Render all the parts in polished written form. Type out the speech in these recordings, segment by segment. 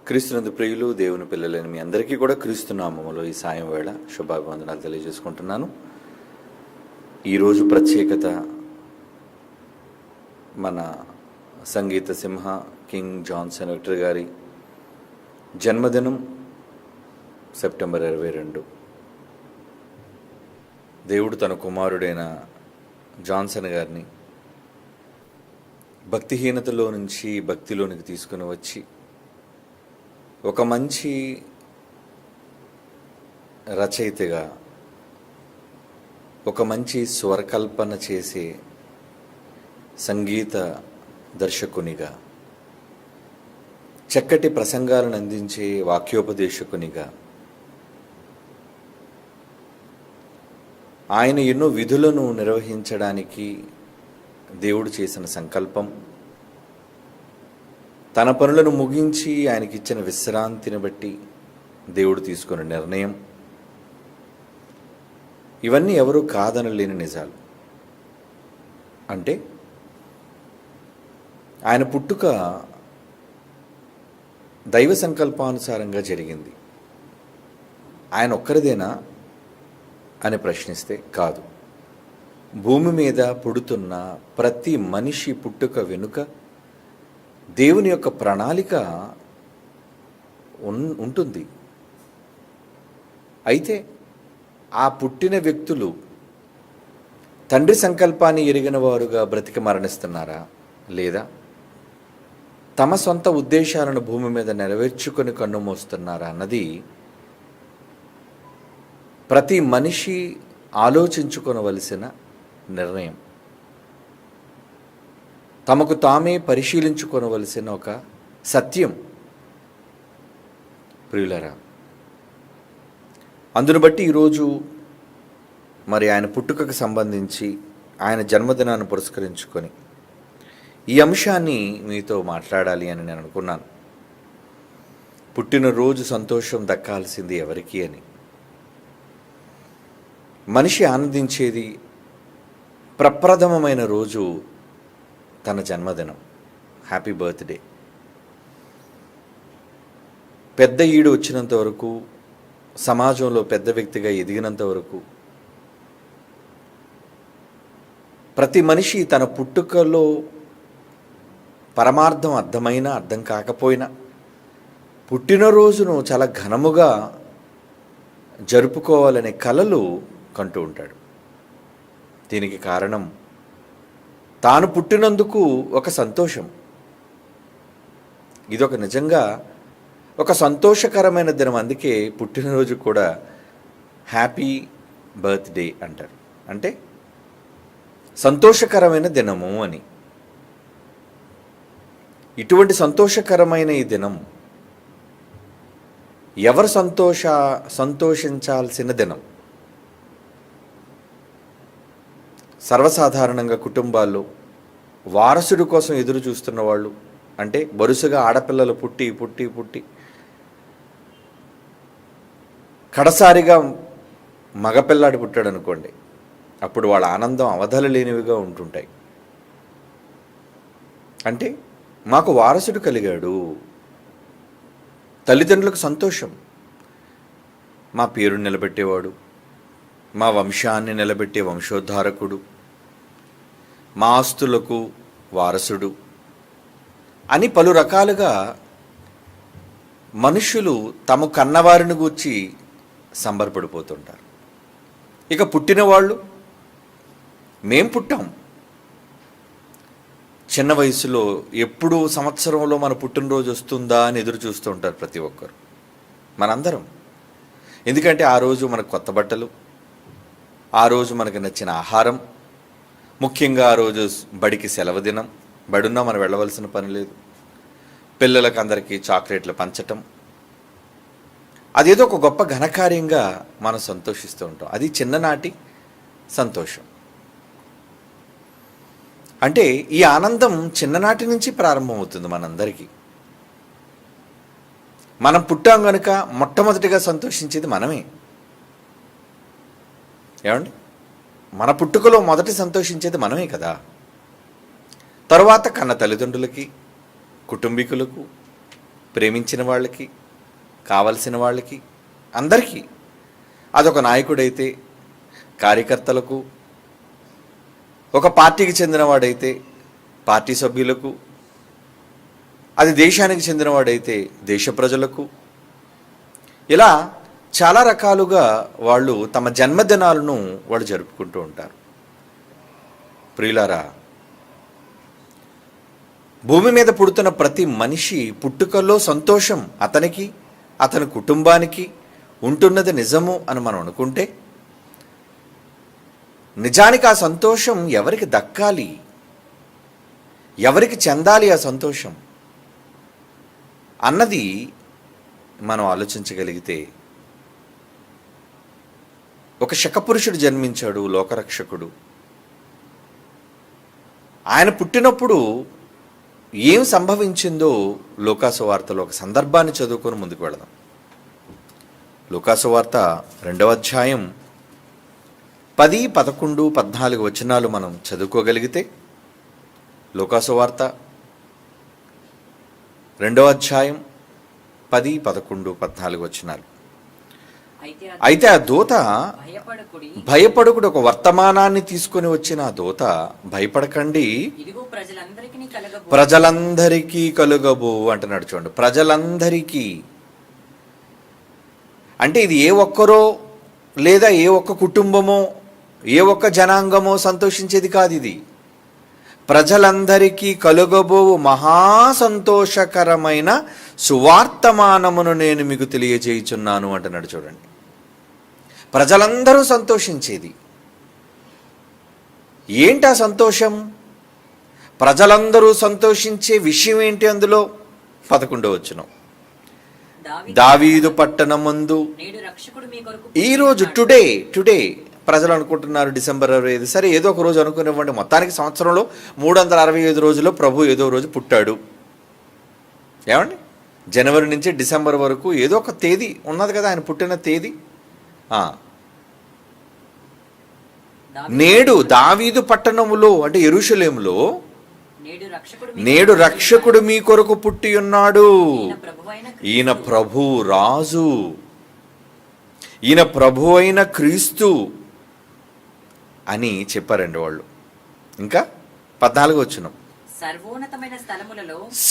క్రీస్తునందు ప్రియులు దేవుని పిల్లలైన మీ అందరికీ కూడా క్రీస్తు నామములో ఈ సాయం వేళ శుభాభివందనాలు తెలియజేసుకుంటున్నాను. ఈరోజు ప్రత్యేకత మన సంగీత సింహ కింగ్ జాన్సన్ విక్టర్ గారి జన్మదినం సెప్టెంబర్ 22. దేవుడు తన కుమారుడైన జాన్సన్ గారిని భక్తిహీనతలో నుంచి భక్తిలోనికి తీసుకుని వచ్చి ఒక మంచి రచయితగా, ఒక మంచి స్వరకల్పన చేసే సంగీత దర్శకునిగా, చక్కటి ప్రసంగాలను అందించే వాక్యోపదేశకునిగా, ఆయన ఎన్నో విధులను నిర్వహించడానికి దేవుడు చేసిన సంకల్పం, తన పనులను ముగించి ఆయనకిచ్చిన విశ్రాంతిని బట్టి దేవుడు తీసుకున్న నిర్ణయం, ఇవన్నీ ఎవరూ కాదనలేని నిజాలు. అంటే ఆయన పుట్టుక దైవ సంకల్పానుసారంగా జరిగింది. ఆయన ఒక్కరిదేనా అని ప్రశ్నిస్తే కాదు. భూమి మీద పుడుతున్న ప్రతి మనిషి పుట్టుక వెనుక దేవుని యొక్క ప్రణాళిక ఉంటుంది. అయితే ఆ పుట్టిన వ్యక్తులు తండ్రి సంకల్పాన్ని ఎరిగిన వారుగా బ్రతికి మరణిస్తున్నారా, లేదా తమ సొంత ఉద్దేశాలను భూమి మీద నెరవేర్చుకొని కన్నుమూస్తున్నారా అన్నది ప్రతి మనిషి ఆలోచించుకొనవలసిన నిర్ణయం. తమకు తామే పరిశీలించుకొనవలసిన ఒక సత్యం ప్రియులరా. అందును బట్టి ఈరోజు మరి ఆయన పుట్టుకకు సంబంధించి ఆయన జన్మదినాన్ని పురస్కరించుకొని ఈ అంశాన్ని మీతో మాట్లాడాలి అని నేను అనుకున్నాను. పుట్టినరోజు సంతోషం దక్కాల్సింది ఎవరికి అని. మనిషి ఆనందించేది ప్రప్రథమమైన రోజు తన జన్మదినం, హ్యాపీ బర్త్డే. పెద్ద ఈడు వచ్చినంత వరకు, సమాజంలో పెద్ద వ్యక్తిగా ఎదిగినంత వరకు ప్రతి మనిషి తన పుట్టుకలో పరమార్థం అర్థమైనా అర్థం కాకపోయినా పుట్టినరోజును చాలా ఘనముగా జరుపుకోవాలనే కలలు కంటూ ఉంటాడు. దీనికి కారణం తాను పుట్టినందుకు ఒక సంతోషం. ఇదొక నిజంగా ఒక సంతోషకరమైన దినం. అందుకే పుట్టినరోజు కూడా హ్యాపీ బర్త్డే అంటారు. అంటే సంతోషకరమైన దినము అని. ఇటువంటి సంతోషకరమైన ఈ దినం ఎవరు సంతోషించాల్సిన దినం. సర్వసాధారణంగా కుటుంబాల్లో వారసుడి కోసం ఎదురు చూస్తున్న వాళ్ళు, అంటే వరుసగా ఆడపిల్లలు పుట్టి పుట్టి పుట్టి కడసారిగా మగపిల్లాడి పుట్టాడు అనుకోండి, అప్పుడు వాళ్ళ ఆనందం అవధులు లేనివిగా ఉంటుంటాయి. అంటే మాకు వారసుడు కలిగాడు, తల్లిదండ్రులకు సంతోషం, మా పేరు నిలబెట్టేవాడు, మా వంశాన్ని నిలబెట్టే వంశోద్ధారకుడు, మా ఆస్తులకు వారసుడు అని పలు రకాలుగా మనుషులు తమ కన్నవారిని గూర్చి సంబరపడిపోతుంటారు. ఇక పుట్టిన వాళ్ళు, మేం పుట్టాం. చిన్న వయసులో ఎప్పుడు సంవత్సరంలో మన పుట్టినరోజు వస్తుందా అని ఎదురు చూస్తూ ఉంటారు ప్రతి ఒక్కరు, మనందరం. ఎందుకంటే ఆ రోజు మనకు కొత్త బట్టలు, ఆ రోజు మనకు నచ్చిన ఆహారం, ముఖ్యంగా ఆ రోజు బడికి సెలవు దినం, బడున్నా మనం వెళ్ళవలసిన పని లేదు, పిల్లలకు అందరికీ చాక్లెట్లు పంచటం, అదేదో ఒక గొప్ప ఘనకార్యంగా మనం సంతోషిస్తూ ఉంటాం. అది చిన్ననాటి సంతోషం. అంటే ఈ ఆనందం చిన్ననాటి నుంచి ప్రారంభమవుతుంది మనందరికీ. మనం పుట్టాం కనుక మొట్టమొదటిగా సంతోషించేది మనమే. ఏమండి, మన పుట్టుకలో మొదటి సంతోషించేది మనమే కదా. తరువాత కన్న తల్లిదండ్రులకి, కుటుంబీకులకు, ప్రేమించిన వాళ్ళకి, కావలసిన వాళ్ళకి, అందరికీ. అదొక నాయకుడైతే, కార్యకర్తలకు, ఒక పార్టీకి చెందినవాడైతే పార్టీ సభ్యులకు, అది దేశానికి చెందినవాడైతే దేశ ప్రజలకు, ఇలా చాలా రకాలుగా వాళ్ళు తమ జన్మదినాలను వాళ్ళు జరుపుకుంటూ ఉంటారు. ప్రియులారా, భూమి మీద పుడుతున్న ప్రతి మనిషి పుట్టుకల్లో సంతోషం అతనికి, అతని కుటుంబానికి ఉంటున్నది నిజము అని మనం అనుకుంటే, నిజానికి ఆ సంతోషం ఎవరికి దక్కాలి, ఎవరికి చెందాలి ఆ సంతోషం అన్నది మనం ఆలోచించగలిగితే, ఒక శకపురుషుడు జన్మించాడు, లోకరక్షకుడు. ఆయన పుట్టినప్పుడు ఏం సంభవించిందో లూకాసు వార్తలో ఒక సందర్భాన్ని చదువుకొని ముందుకు వెళదాం. లూకాసు వార్త 2వ అధ్యాయం 10, 11, 14 వచనాలు మనం చదువుకోగలిగితే, లూకాసు వార్త 2వ అధ్యాయం 10, 11, 14 వచనాలు. అయితే ఆ దూత భయపడుకుడు, ఒక వర్తమానాన్ని తీసుకొని వచ్చిన ఆ దూత, భయపడకండి, ప్రజలందరికీ కలుగబో అంటున్నాడు. చూడండి, ప్రజలందరికీ అంటే ఇది ఏ ఒక్కరో లేదా ఏ ఒక్క కుటుంబమో ఏ ఒక్క జనాంగమో సంతోషించేది కాదు. ఇది ప్రజలందరికీ కలుగబోవు మహాసంతోషకరమైన సువార్తమానమును నేను మీకు తెలియజేయుచున్నాను అంటున్నాడు. చూడండి, ప్రజలందరూ సంతోషించేది ఏంటి? ఆ సంతోషం, ప్రజలందరూ సంతోషించే విషయం ఏంటి? అందులో 11వ వచనం, దావీదు పట్టణమందు ఈరోజు టుడే ప్రజలు అనుకుంటున్నారు డిసెంబర్ 25, సరే ఏదో ఒక రోజు అనుకునివ్వండి, మొత్తానికి సంవత్సరంలో 365 రోజుల్లో ప్రభు ఏదో రోజు పుట్టాడు. ఏమండి, జనవరి నుంచి డిసెంబర్ వరకు ఏదో ఒక తేదీ ఉన్నది కదా ఆయన పుట్టిన తేదీ. నేడు దావీదు పట్టణములో అంటే యెరూషలేములో నేడు రక్షకుడు మీ కొరకు పుట్టి ఉన్నాడు, ఈయన ప్రభు రాజు, ఈయన ప్రభు అయిన క్రీస్తు అని చెప్పారండి వాళ్ళు. ఇంకా 14వ వచనం,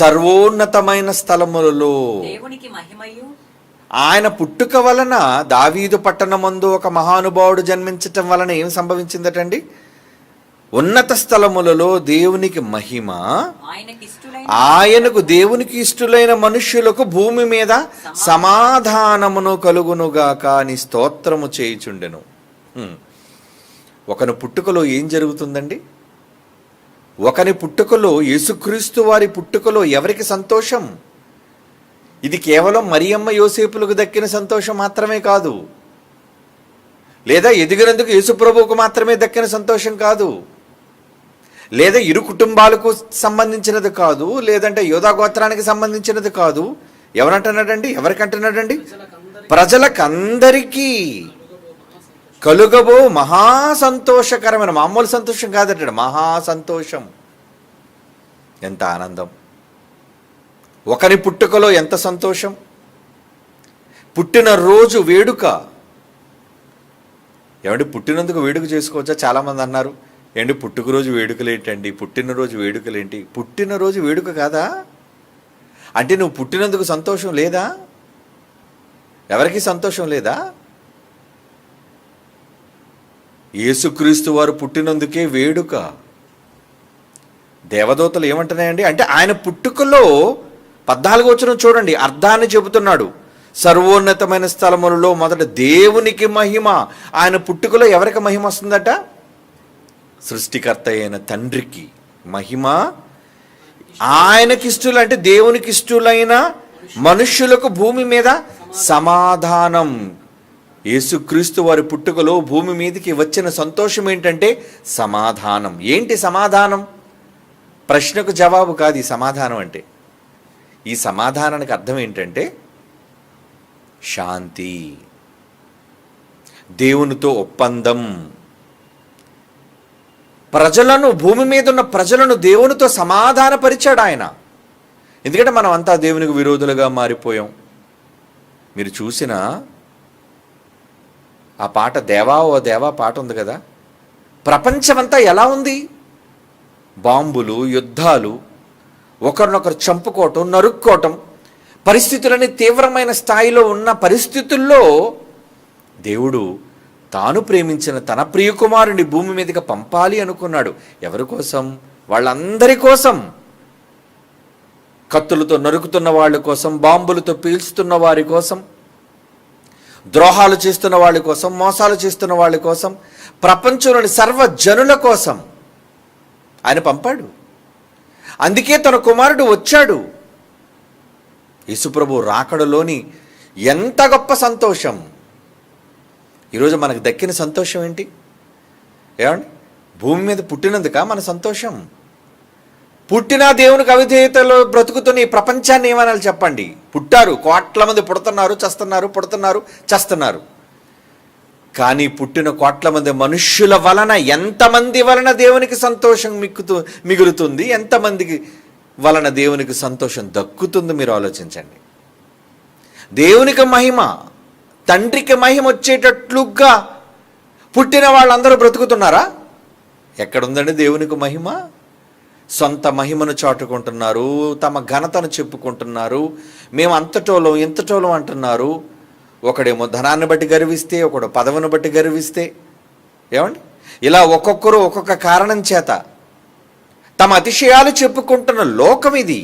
సర్వోన్నతమైన స్థలములలో దేవునికి మహిమయు, ఆయన పుట్టుక వలన దావీదు పట్టణమందు ఒక మహానుభావుడు జన్మించటం వలన ఏం సంభవించిందటండి? ఉన్నత స్థలములలో దేవునికి మహిమ, ఆయనకు దేవునికి ఇష్టులైన మనుష్యులకు భూమి మీద సమాధానమును కలుగునుగాక అని స్తోత్రము చేయుచుండెను. ఒకని పుట్టుకలో ఏం జరుగుతుందండి? ఒకని పుట్టుకలో, యేసుక్రీస్తు వారి పుట్టుకలో ఎవరికి సంతోషం? ఇది కేవలం మరియమ్మ యోసేపులకు దక్కిన సంతోషం మాత్రమే కాదు, లేదా ఎదిగినందుకు యేసుప్రభువుకు మాత్రమే దక్కిన సంతోషం కాదు, లేదా ఇరు కుటుంబాలకు సంబంధించినది కాదు, లేదంటే యోధా గోత్రానికి సంబంధించినది కాదు. ఎవరంటున్నాడండి? ఎవరికంటున్నాడండి? ప్రజలకందరికీ కలుగబో మహాసంతోషకరమైన, మామూలు సంతోషం కాదంటాడు, మహాసంతోషం. ఎంత ఆనందం! ఒకరి పుట్టుకలో ఎంత సంతోషం! పుట్టినరోజు వేడుక. ఏమండి, పుట్టినందుకు వేడుక చేసుకోవచ్చా? చాలామంది అన్నారు, ఏంటి పుట్టుకరోజు వేడుకలేంటండి, పుట్టినరోజు వేడుకలేంటి? పుట్టినరోజు వేడుక కాదా? అంటే నువ్వు పుట్టినందుకు సంతోషం లేదా? ఎవరికి సంతోషం లేదా? యేసుక్రీస్తు వారు పుట్టినందుకే వేడుక. దేవదూతలు ఏమంటున్నాయండి అంటే, ఆయన పుట్టుకలో 14వ వచనం చూడండి, అర్థాన్ని చెబుతున్నాడు. సర్వోన్నతమైన స్థలములలో మొదట దేవునికి మహిమ. ఆయన పుట్టుకలో ఎవరికి మహిమ వస్తుందట? సృష్టికర్త అయిన తండ్రికి మహిమ, ఆయనకి ఇష్టలు అంటే దేవునికి ఇష్టలైన మనుష్యులకు భూమి మీద సమాధానం. యేసుక్రీస్తు వారి పుట్టుకలో భూమి మీదకి వచ్చిన సంతోషం ఏంటంటే సమాధానం. ఏంటి సమాధానం? ప్రశ్నకు జవాబు కాదు ఈ సమాధానం అంటే. ఈ సమాధానానికి అర్థం ఏంటంటే శాంతి, దేవునితో ఒప్పందం. ప్రజలను, భూమి మీద ఉన్న ప్రజలను దేవునితో సమాధానపరిచాడు ఆయన. ఎందుకంటే మనం అంతా దేవునికి విరోధులుగా మారిపోయాం. మీరు చూసిన ఆ పాట దేవా ఓ దేవా పాట ఉంది కదా, ప్రపంచమంతా ఎలా ఉంది? బాంబులు, యుద్ధాలు, ఒకరినొకరు చంపుకోవటం, నరుక్కోవటం, పరిస్థితులని తీవ్రమైన స్థాయిలో ఉన్న పరిస్థితుల్లో దేవుడు తాను ప్రేమించిన తన ప్రియకుమారుని భూమి మీదకి పంపాలి అనుకున్నాడు. ఎవరి కోసం? వాళ్ళందరి కోసం. కత్తులతో నరుకుతున్న వాళ్ళ కోసం, బాంబులతో పీల్చుతున్న వారి కోసం, ద్రోహాలు చేస్తున్న వాళ్ళ కోసం, మోసాలు చేస్తున్న వాళ్ళ కోసం, ప్రపంచంలోని సర్వజనుల కోసం ఆయన పంపాడు. అందుకే తన కుమారుడు వచ్చాడు. యేసుప్రభు రాకడలోని ఎంత గొప్ప సంతోషం! ఈరోజు మనకు దక్కిన సంతోషం ఏంటి? ఏమండి? భూమి మీద పుట్టినందుక మన సంతోషం? పుట్టిన దేవునికి అవిధేయతలో బ్రతుకుతున్న ఈ ప్రపంచాన్ని ఏమనాలి చెప్పండి? పుట్టారు, కోట్ల మంది పుడుతున్నారు, చస్తున్నారు. కానీ పుట్టిన కోట్ల మంది మనుష్యుల వలన ఎంతమంది వలన దేవునికి సంతోషం మిగులుతుంది, ఎంతమందికి వలన దేవునికి సంతోషం దక్కుతుంది మీరు ఆలోచించండి. దేవునికి మహిమ, తండ్రికి మహిమ వచ్చేటట్లుగా పుట్టిన వాళ్ళందరూ బ్రతుకుతున్నారా? ఎక్కడుందండి దేవునికి మహిమ? సొంత మహిమను చాటుకుంటున్నారు, తమ ఘనతను చెప్పుకుంటున్నారు. మేము అంతటోళం ఇంతటోళం అంటున్నారు. ఒకడేమో ధనాన్ని బట్టి గర్విస్తే, ఒకడు పదవిని బట్టి గర్విస్తే, ఏమండి ఇలా ఒక్కొక్కరు ఒక్కొక్క కారణం చేత తమ అతిశయాలు చెప్పుకుంటున్న లోకం ఇది.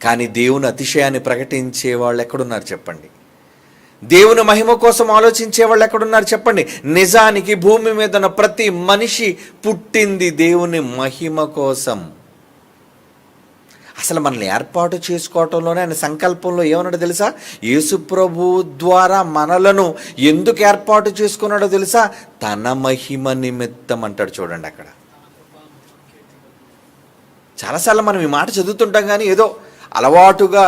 కానీ దేవుని అతిశయాన్ని ప్రకటించే వాళ్ళు ఎక్కడున్నారు చెప్పండి? దేవుని మహిమ కోసం ఆలోచించే వాళ్ళు ఎక్కడున్నారు చెప్పండి? నిజానికి భూమి మీద ఉన్న ప్రతి మనిషి పుట్టింది దేవుని మహిమ కోసం. అసలు మనల్ని ఏర్పాటు చేసుకోవటంలోనే ఆయన సంకల్పంలో ఏమన్నాడో తెలుసా? యేసుప్రభు ద్వారా మనలను ఎందుకు ఏర్పాటు చేసుకున్నాడో తెలుసా? తన మహిమ నిమిత్తం అంటాడు. చూడండి అక్కడ. చాలాసార్లు మనం ఈ మాట చదువుతుంటాం కానీ ఏదో అలవాటుగా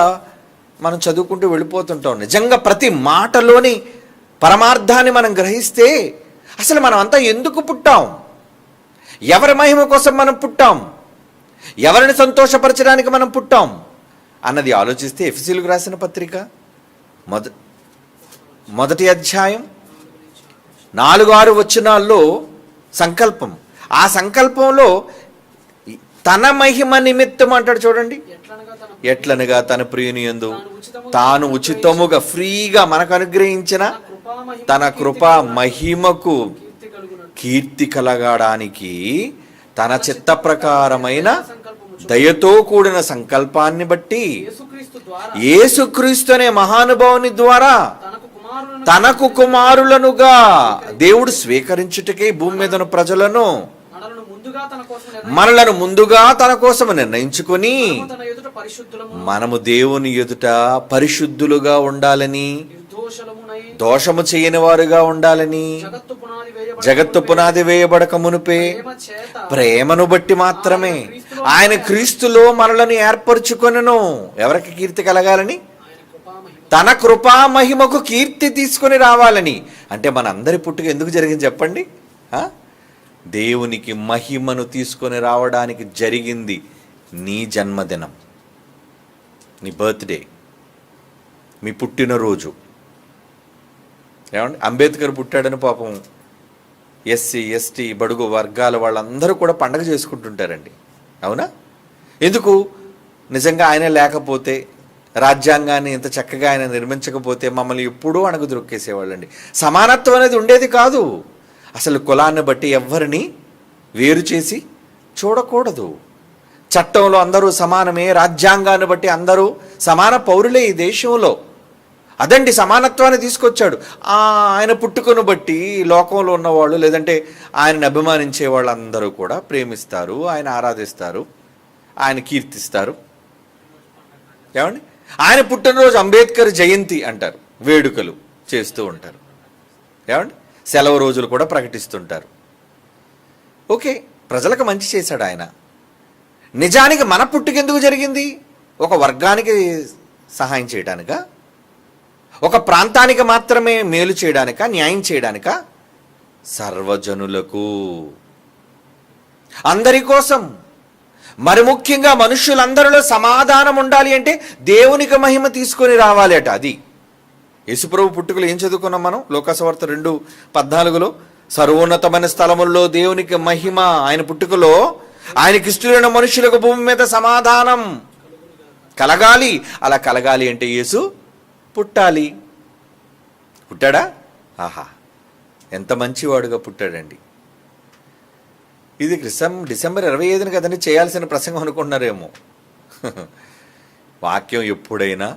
మనం చదువుకుంటూ వెళ్ళిపోతుంటాం. నిజంగా ప్రతి మాటలోని పరమార్థాన్ని మనం గ్రహిస్తే అసలు మనం అంతా ఎందుకు పుట్టాం, ఎవరి మహిమ కోసం మనం పుట్టాం, ఎవరిని సంతోషపరచడానికి మనం పుట్టాం అన్నది ఆలోచిస్తే ఎఫెసీయులకు రాసిన పత్రిక మొదటి అధ్యాయం 4-6 వచనాల్లో సంకల్పం. ఆ సంకల్పంలో తన మహిమ నిమిత్తం అంటాడు. చూడండి, ఎట్లనగా తన ప్రియుని యందు తాను ఉచితముగా ఫ్రీగా మనకు అనుగ్రహించిన తన కృపా మహిమకు కీర్తి కలగడానికి తన చిత్త ప్రకారమైన దయతో కూడిన సంకల్పాన్ని బట్టి యేసుక్రీస్తు అనే మహానుభావుని ద్వారా తనకు కుమారులనుగా దేవుడు స్వీకరించుటకే భూమి మీద ప్రజలను మనలను ముందుగా తన కోసం నిర్ణయించుకొని మనము దేవుని ఎదుట పరిశుద్ధులుగా ఉండాలని, దోషము చేయని వారుగా ఉండాలని, జగత్తు పునాది వేయబడక మునుపే ప్రేమను బట్టి మాత్రమే ఆయన క్రీస్తులో మనలను ఏర్పరచుకొనెను. ఎవరికి కీర్తి కలగాలని? తన కృపా మహిమకు కీర్తి తీసుకొని రావాలని. అంటే మన అందరి పుట్టుక ఎందుకు జరిగింది చెప్పండి? దేవునికి మహిమను తీసుకొని రావడానికి జరిగింది. నీ జన్మదినం, నీ బర్త్డే, మీ పుట్టినరోజు. ఏమండి? అంబేద్కర్ పుట్టాడని పాపం ఎస్సీ ఎస్టీ బడుగు వర్గాల వాళ్ళందరూ కూడా పండగ చేసుకుంటుంటారండి. అవునా? ఎందుకు? నిజంగా ఆయన లేకపోతే, రాజ్యాంగాన్ని ఇంత చక్కగా ఆయన నిర్మించకపోతే మమ్మల్ని ఎప్పుడూ అణగదొక్కేసేవాళ్ళండి. సమానత్వం అనేది ఉండేది కాదు. అసలు కులాన్ని బట్టి ఎవ్వరిని వేరు చేసి చూడకూడదు. చట్టంలో అందరూ సమానమే, రాజ్యాంగాన్ని బట్టి అందరూ సమాన పౌరులే ఈ దేశంలో. అదండి సమానత్వాన్ని తీసుకొచ్చాడు. ఆయన పుట్టుకను బట్టి లోకంలో ఉన్నవాళ్ళు, లేదంటే ఆయనని అభిమానించే వాళ్ళందరూ కూడా ప్రేమిస్తారు, ఆయన ఆరాధిస్తారు, ఆయన కీర్తిస్తారు. ఏమండి? ఆయన పుట్టినరోజు అంబేద్కర్ జయంతి అంటారు, వేడుకలు చేస్తూ ఉంటారు. ఏమండి? సెలవు రోజులు కూడా ప్రకటిస్తుంటారు. ఓకే, ప్రజలకు మంచి చేశాడు ఆయన. నిజానికి మన పుట్టుకెందుకు జరిగింది? ఒక వర్గానికి సహాయం చేయడానిక? ఒక ప్రాంతానికి మాత్రమే మేలు చేయడానిక? న్యాయం చేయడానిక? సర్వజనులకు, అందరి కోసం. మరి ముఖ్యంగా మనుష్యులందరిలో సమాధానం ఉండాలి అంటే దేవునికి మహిమ తీసుకొని రావాలి అట. అది యేసుప్రభు పుట్టుకలు ఏం చదువుకున్నాం మనం? లోకాసువార్త 2:14 సర్వోన్నతమైన స్థలముల్లో దేవునికి మహిమ. ఆయన పుట్టుకలో ఆయనకిష్టులైన మనుషులకు భూమి మీద సమాధానం కలగాలి. అలా కలగాలి అంటే యేసు పుట్టాలి. పుట్టాడా? ఆహా, ఎంత మంచివాడుగా పుట్టాడండి. ఇది డిసెంబర్ 25 కదండి చేయాల్సిన ప్రసంగం అనుకుంటున్నారేమో. వాక్యం ఎప్పుడైనా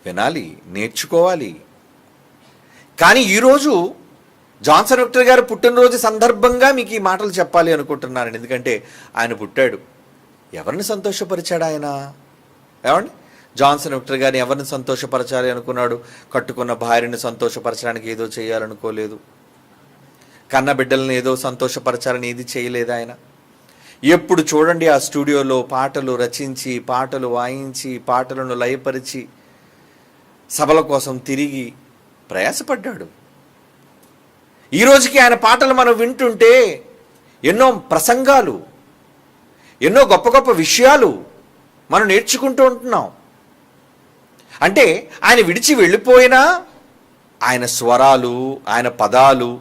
వినాలి, నేర్చుకోవాలి. కానీ ఈరోజు జాన్సన్ విక్టర్ గారు పుట్టినరోజు సందర్భంగా మీకు ఈ మాటలు చెప్పాలి అనుకుంటున్నాను. ఎందుకంటే ఆయన పుట్టాడు. ఎవరిని సంతోషపరిచాడు ఆయన? ఏమండి, జాన్సన్ విక్టర్ గారిని ఎవరిని సంతోషపరచాలి అనుకున్నాడు? కట్టుకున్న భార్యని సంతోషపరచడానికి ఏదో చేయాలనుకోలేదు. కన్న బిడ్డలను ఏదో సంతోషపరచాలని ఏది చేయలేదు ఆయన. ఎప్పుడు చూడండి ఆ స్టూడియోలో పాటలు రచించి, పాటలు వాయించి, పాటలను లయపరిచి సభల కోసం తిరిగి ప్రయాసపడ్డాడు. ఈరోజుకి ఆయన పాటలు మనం వింటుంటే ఎన్నో ప్రసంగాలు, ఎన్నో గొప్ప గొప్ప విషయాలు మనం నేర్చుకుంటూ ఉంటున్నాం. అంటే ఆయన విడిచి వెళ్ళిపోయినా ఆయన స్వరాలు, ఆయన పదాలు,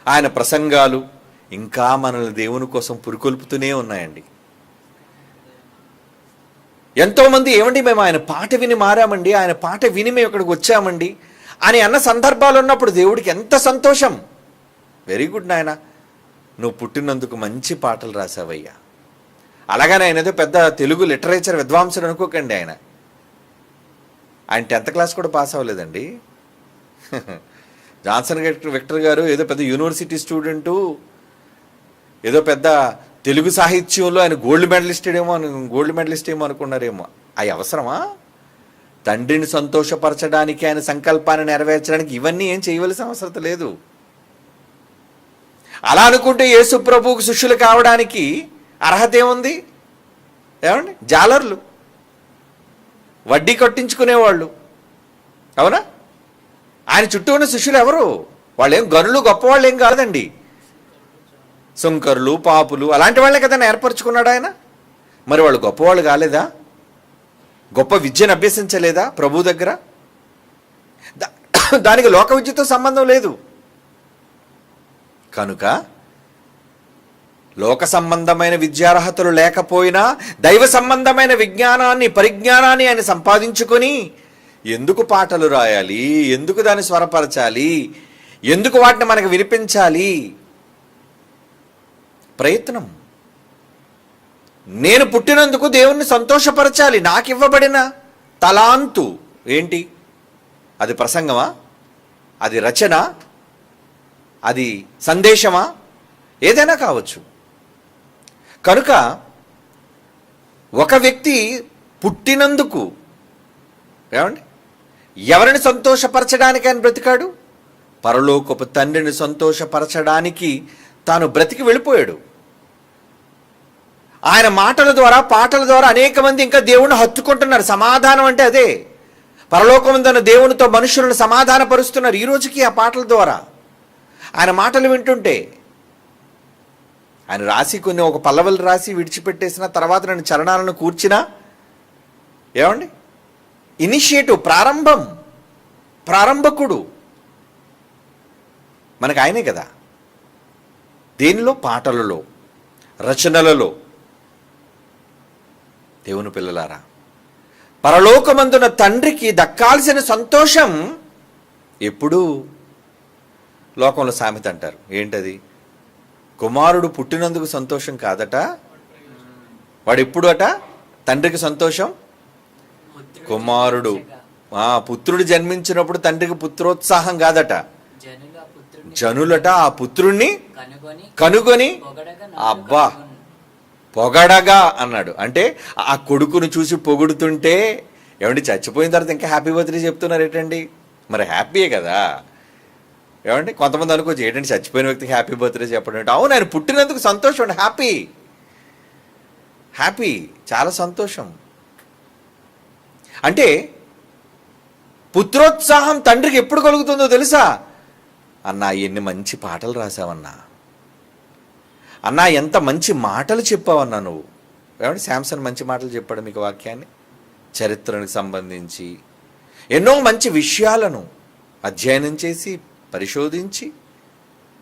ఆయన ప్రసంగాలు ఇంకా మనల్ని దేవుని కోసం పురికొల్పుతూనే ఉన్నాయండి. ఎంతోమంది ఏమండి మేము ఆయన పాట విని మారామండి, ఆయన పాట విని మేము ఇక్కడికి వచ్చామండి అని అన్న సందర్భాలు ఉన్నప్పుడు దేవుడికి ఎంత సంతోషం. వెరీ గుడ్ నాయన, నువ్వు పుట్టినందుకు మంచి పాటలు రాసావయ్యా. అలాగని ఆయన ఏదో పెద్ద తెలుగు లిటరేచర్ విద్వాంసుడు అనుకోకండి. ఆయన 10th క్లాస్ కూడా పాస్ అవ్వలేదండి. జాన్సన్ విక్టర్ గారు ఏదో పెద్ద యూనివర్సిటీ స్టూడెంటు, ఏదో పెద్ద తెలుగు సాహిత్యంలో ఆయన గోల్డ్ మెడలిస్ట్ ఏమో అనుకున్నారేమో. అవి అవసరమా? తండ్రిని సంతోషపరచడానికి, ఆయన సంకల్పాన్ని నెరవేర్చడానికి ఇవన్నీ ఏం చేయవలసిన అవసరం లేదు. అలా అనుకుంటే యేసు ప్రభువుకు శిష్యులు కావడానికి అర్హత ఏముంది? ఏమండి, జాలర్లు, వడ్డీ కట్టించుకునేవాళ్ళు, అవునా? ఆయన చుట్టూ ఉన్న శిష్యులు ఎవరు? వాళ్ళేం గనులు గొప్పవాళ్ళు ఏం కాదండి. సుంకరులు, పాపులు, అలాంటి వాళ్ళే కదా ఏర్పరచుకున్నాడు ఆయన. మరి వాళ్ళు గొప్పవాళ్ళు కాలేదా? గొప్ప విద్యను అభ్యసించలేదా ప్రభు దగ్గర? దానికి లోక విద్యతో సంబంధం లేదు. కనుక లోక సంబంధమైన విద్యార్హతలు లేకపోయినా దైవ సంబంధమైన పరిజ్ఞానాన్ని ఆయన సంపాదించుకొని ఎందుకు పాటలు రాయాలి, ఎందుకు దాన్ని స్వరపరచాలి, ఎందుకు వాటిని మనకు వినిపించాలి? ప్రయత్నం. నేను పుట్టినందుకు దేవుణ్ణి సంతోషపరచాలి. నాకు ఇవ్వబడిన తలాంతు ఏంటి? అది ప్రసంగమా? అది రచన? అది సందేశమా? ఏదైనా కావచ్చు. కనుక ఒక వ్యక్తి పుట్టినందుకు ఏమండి ఎవరిని సంతోషపరచడానికి ఆయన బ్రతికాడు? పరలోకపు తండ్రిని సంతోషపరచడానికి తాను బ్రతికి వెళ్ళిపోయాడు. ఆయన మాటల ద్వారా, పాటల ద్వారా అనేక మంది ఇంకా దేవుణ్ణి హత్తుకుంటున్నారు. సమాధానం అంటే అదే. పరలోకముందున్న దేవునితో మనుషులను సమాధానపరుస్తున్నారు ఈ రోజుకి ఆ పాటల ద్వారా. ఆయన మాటలు వింటుంటే ఆయన రాసి ఒక పల్లవులు రాసి విడిచిపెట్టేసిన తర్వాత నన్ను చరణాలను కూర్చినా ఏమండి, ఇనిషియేటివ్, ప్రారంభకుడు మనకు ఆయనే కదా. దేనిలో? పాటలలో, రచనలలో. దేవుని పిల్లలారా, పరలోకమందున తండ్రికి దక్కాల్సిన సంతోషం ఎప్పుడు? లోకంలో సామెత అంటారు, ఏంటది? కుమారుడు పుట్టినందుకు సంతోషం కాదట, వాడు ఎప్పుడు అట తండ్రికి సంతోషం. కుమారుడు పుత్రుడు జన్మించినప్పుడు తండ్రికి పుత్రోత్సాహం కాదట, జనులట ఆ పుత్రుణ్ణి కనుగొని అబ్బా పొగడగా అన్నాడు. అంటే ఆ కొడుకును చూసి పొగుడుతుంటే ఏమండి, చచ్చిపోయిన తర్వాత ఇంకా హ్యాపీ బర్త్డే చెప్తున్నారు ఏంటండి? మరి హ్యాపీయే కదా. ఏమండి, కొంతమంది అనుకోవచ్చు ఏంటంటే చచ్చిపోయిన వ్యక్తికి హ్యాపీ బర్త్డే చెప్పడం అంటే. అవును, ఆయన పుట్టినందుకు సంతోషం అండి, హ్యాపీ, చాలా సంతోషం. అంటే పుత్రోత్సాహం తండ్రికి ఎప్పుడు కలుగుతుందో తెలుసా? అన్నా ఎన్ని మంచి పాటలు రాసావన్నా, అన్నా ఎంత మంచి మాటలు చెప్పావన్నా నువ్వు, ఏమంటే శాంసన్ మంచి మాటలు చెప్పాడు మీకు వాక్యాన్ని, చరిత్రకు సంబంధించి ఎన్నో మంచి విషయాలను అధ్యయనం చేసి పరిశోధించి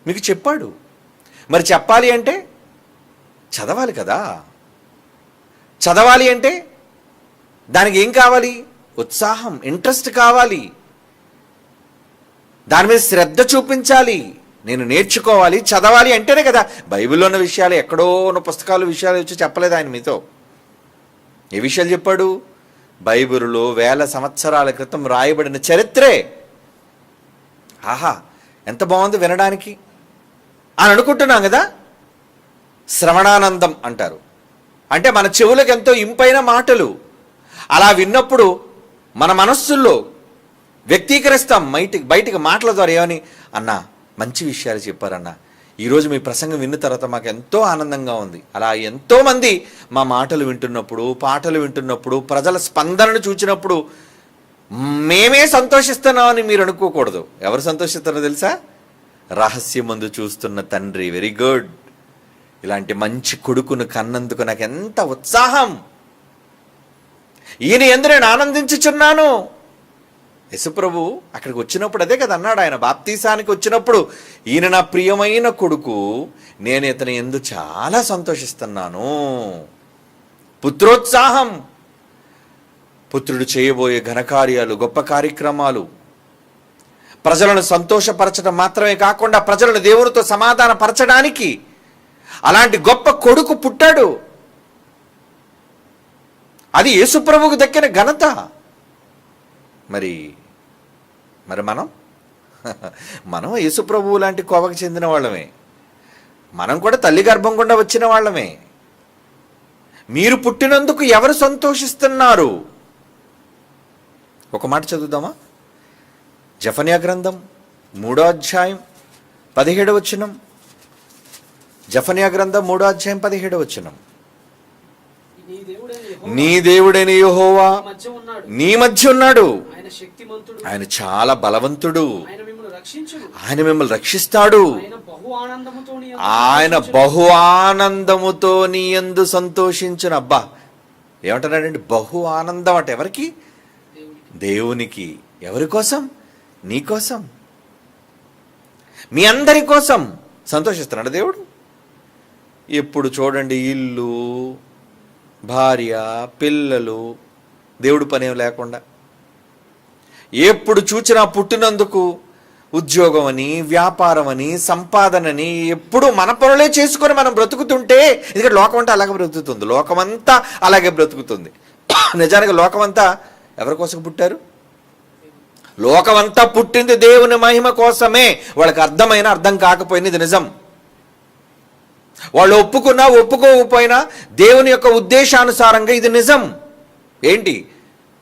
మీకు చెప్పాడు. మరి చెప్పాలి అంటే చదవాలి కదా. చదవాలి అంటే దానికి ఏం కావాలి? ఉత్సాహం, ఇంట్రెస్ట్ కావాలి. దాని మీద శ్రద్ధ చూపించాలి. నేను నేర్చుకోవాలి, చదవాలి అంటేనే కదా. బైబిల్లో ఉన్న విషయాలు ఎక్కడో ఉన్న పుస్తకాలు విషయాలు వచ్చి చెప్పలేదు ఆయన మీతో. ఏ విషయాలు చెప్పాడు? బైబిల్లో 1000 సంవత్సరాల క్రితం రాయబడిన చరిత్రే. ఆహా, ఎంత బాగుంది వినడానికి అని అనుకుంటున్నాం కదా. శ్రవణానందం అంటారు. అంటే మన చెవులకు ఎంతో ఇంపైన మాటలు. అలా విన్నప్పుడు మన మనస్సుల్లో వ్యక్తీకరిస్తాం బయటికి మాటల ద్వారా. ఏమని? అన్నా మంచి విషయాలు చెప్పారన్నా, ఈరోజు మీ ప్రసంగం విన్న తర్వాత మాకు ఎంతో ఆనందంగా ఉంది. అలా ఎంతోమంది మా మాటలు వింటున్నప్పుడు, పాటలు వింటున్నప్పుడు, ప్రజల స్పందనను చూచినప్పుడు మేమే సంతోషిస్తున్నామని మీరు అనుకోకూడదు. ఎవరు సంతోషిస్తారో తెలుసా? రహస్యమందు చూస్తున్న తండ్రి. Very good. ఇలాంటి మంచి కొడుకును కన్నందుకు నాకు ఎంత ఉత్సాహం. ఈయన యందు నేను ఆనందించుచున్నాను. యేసుప్రభు అక్కడికి వచ్చినప్పుడు అదే కదా అన్నాడు. ఆయన బాప్తీసానికి వచ్చినప్పుడు, ఈయన నా ప్రియమైన కొడుకు, నేను ఇతని యందు చాలా సంతోషిస్తున్నాను. పుత్రోత్సాహం. పుత్రుడు చేయబోయే ఘనకార్యాలు, గొప్ప కార్యక్రమాలు, ప్రజలను సంతోషపరచడం మాత్రమే కాకుండా ప్రజలను దేవునితో సమాధాన పరచడానికి అలాంటి గొప్ప కొడుకు పుట్టాడు. అది యేసుప్రభుకు దక్కిన ఘనత. మరి మనం యేసుప్రభువు లాంటి కోవకు చెందిన వాళ్ళమే. మనం కూడా తల్లి గర్భం గుండా వచ్చిన వాళ్ళమే. మీరు పుట్టినందుకు ఎవరు సంతోషిస్తున్నారు? ఒక మాట చదువుదామా? జెఫన్యా గ్రంథం 3వ అధ్యాయం 17వ వచనం. జెఫన్యా గ్రంథం 3వ అధ్యాయం 17వ వచనం. నీ దేవుడైన యెహోవా నీ మధ్య ఉన్నాడు. ఆయన చాలా బలవంతుడు. ఆయన మిమ్మల్ని రక్షిస్తాడు. ఆయన బహు ఆనందముతో నీ యందు సంతోషించును. అబ్బా, ఏమంటున్నాడండి? బహు ఆనందం అంటే ఎవరికి? దేవునికి. ఎవరి కోసం? నీ కోసం, మీ అందరి కోసం సంతోషిస్తున్నాడు దేవుడు. ఎప్పుడు చూడండి ఇల్లు, భార్య, పిల్లలు, దేవుడు పనేం లేకుండా, ఎప్పుడు చూచినా పుట్టినందుకు ఉద్యోగం అని, వ్యాపారం అని, సంపాదనని ఎప్పుడు మన పనులే చేసుకొని మనం బ్రతుకుతుంటే, ఎందుకంటే లోకం అంతా అలాగే బ్రతుకుతుంది. లోకమంతా అలాగే బ్రతుకుతుంది. నిజానికి లోకమంతా ఎవరి కోసం పుట్టారు? లోకమంతా పుట్టింది దేవుని మహిమ కోసమే. వాళ్ళకి అర్థమైనా అర్థం కాకపోయినా ఇది నిజం. వాళ్ళు ఒప్పుకున్నా ఒప్పుకోకపోయినా దేవుని యొక్క ఉద్దేశానుసారంగా ఇది నిజం. ఏంటి?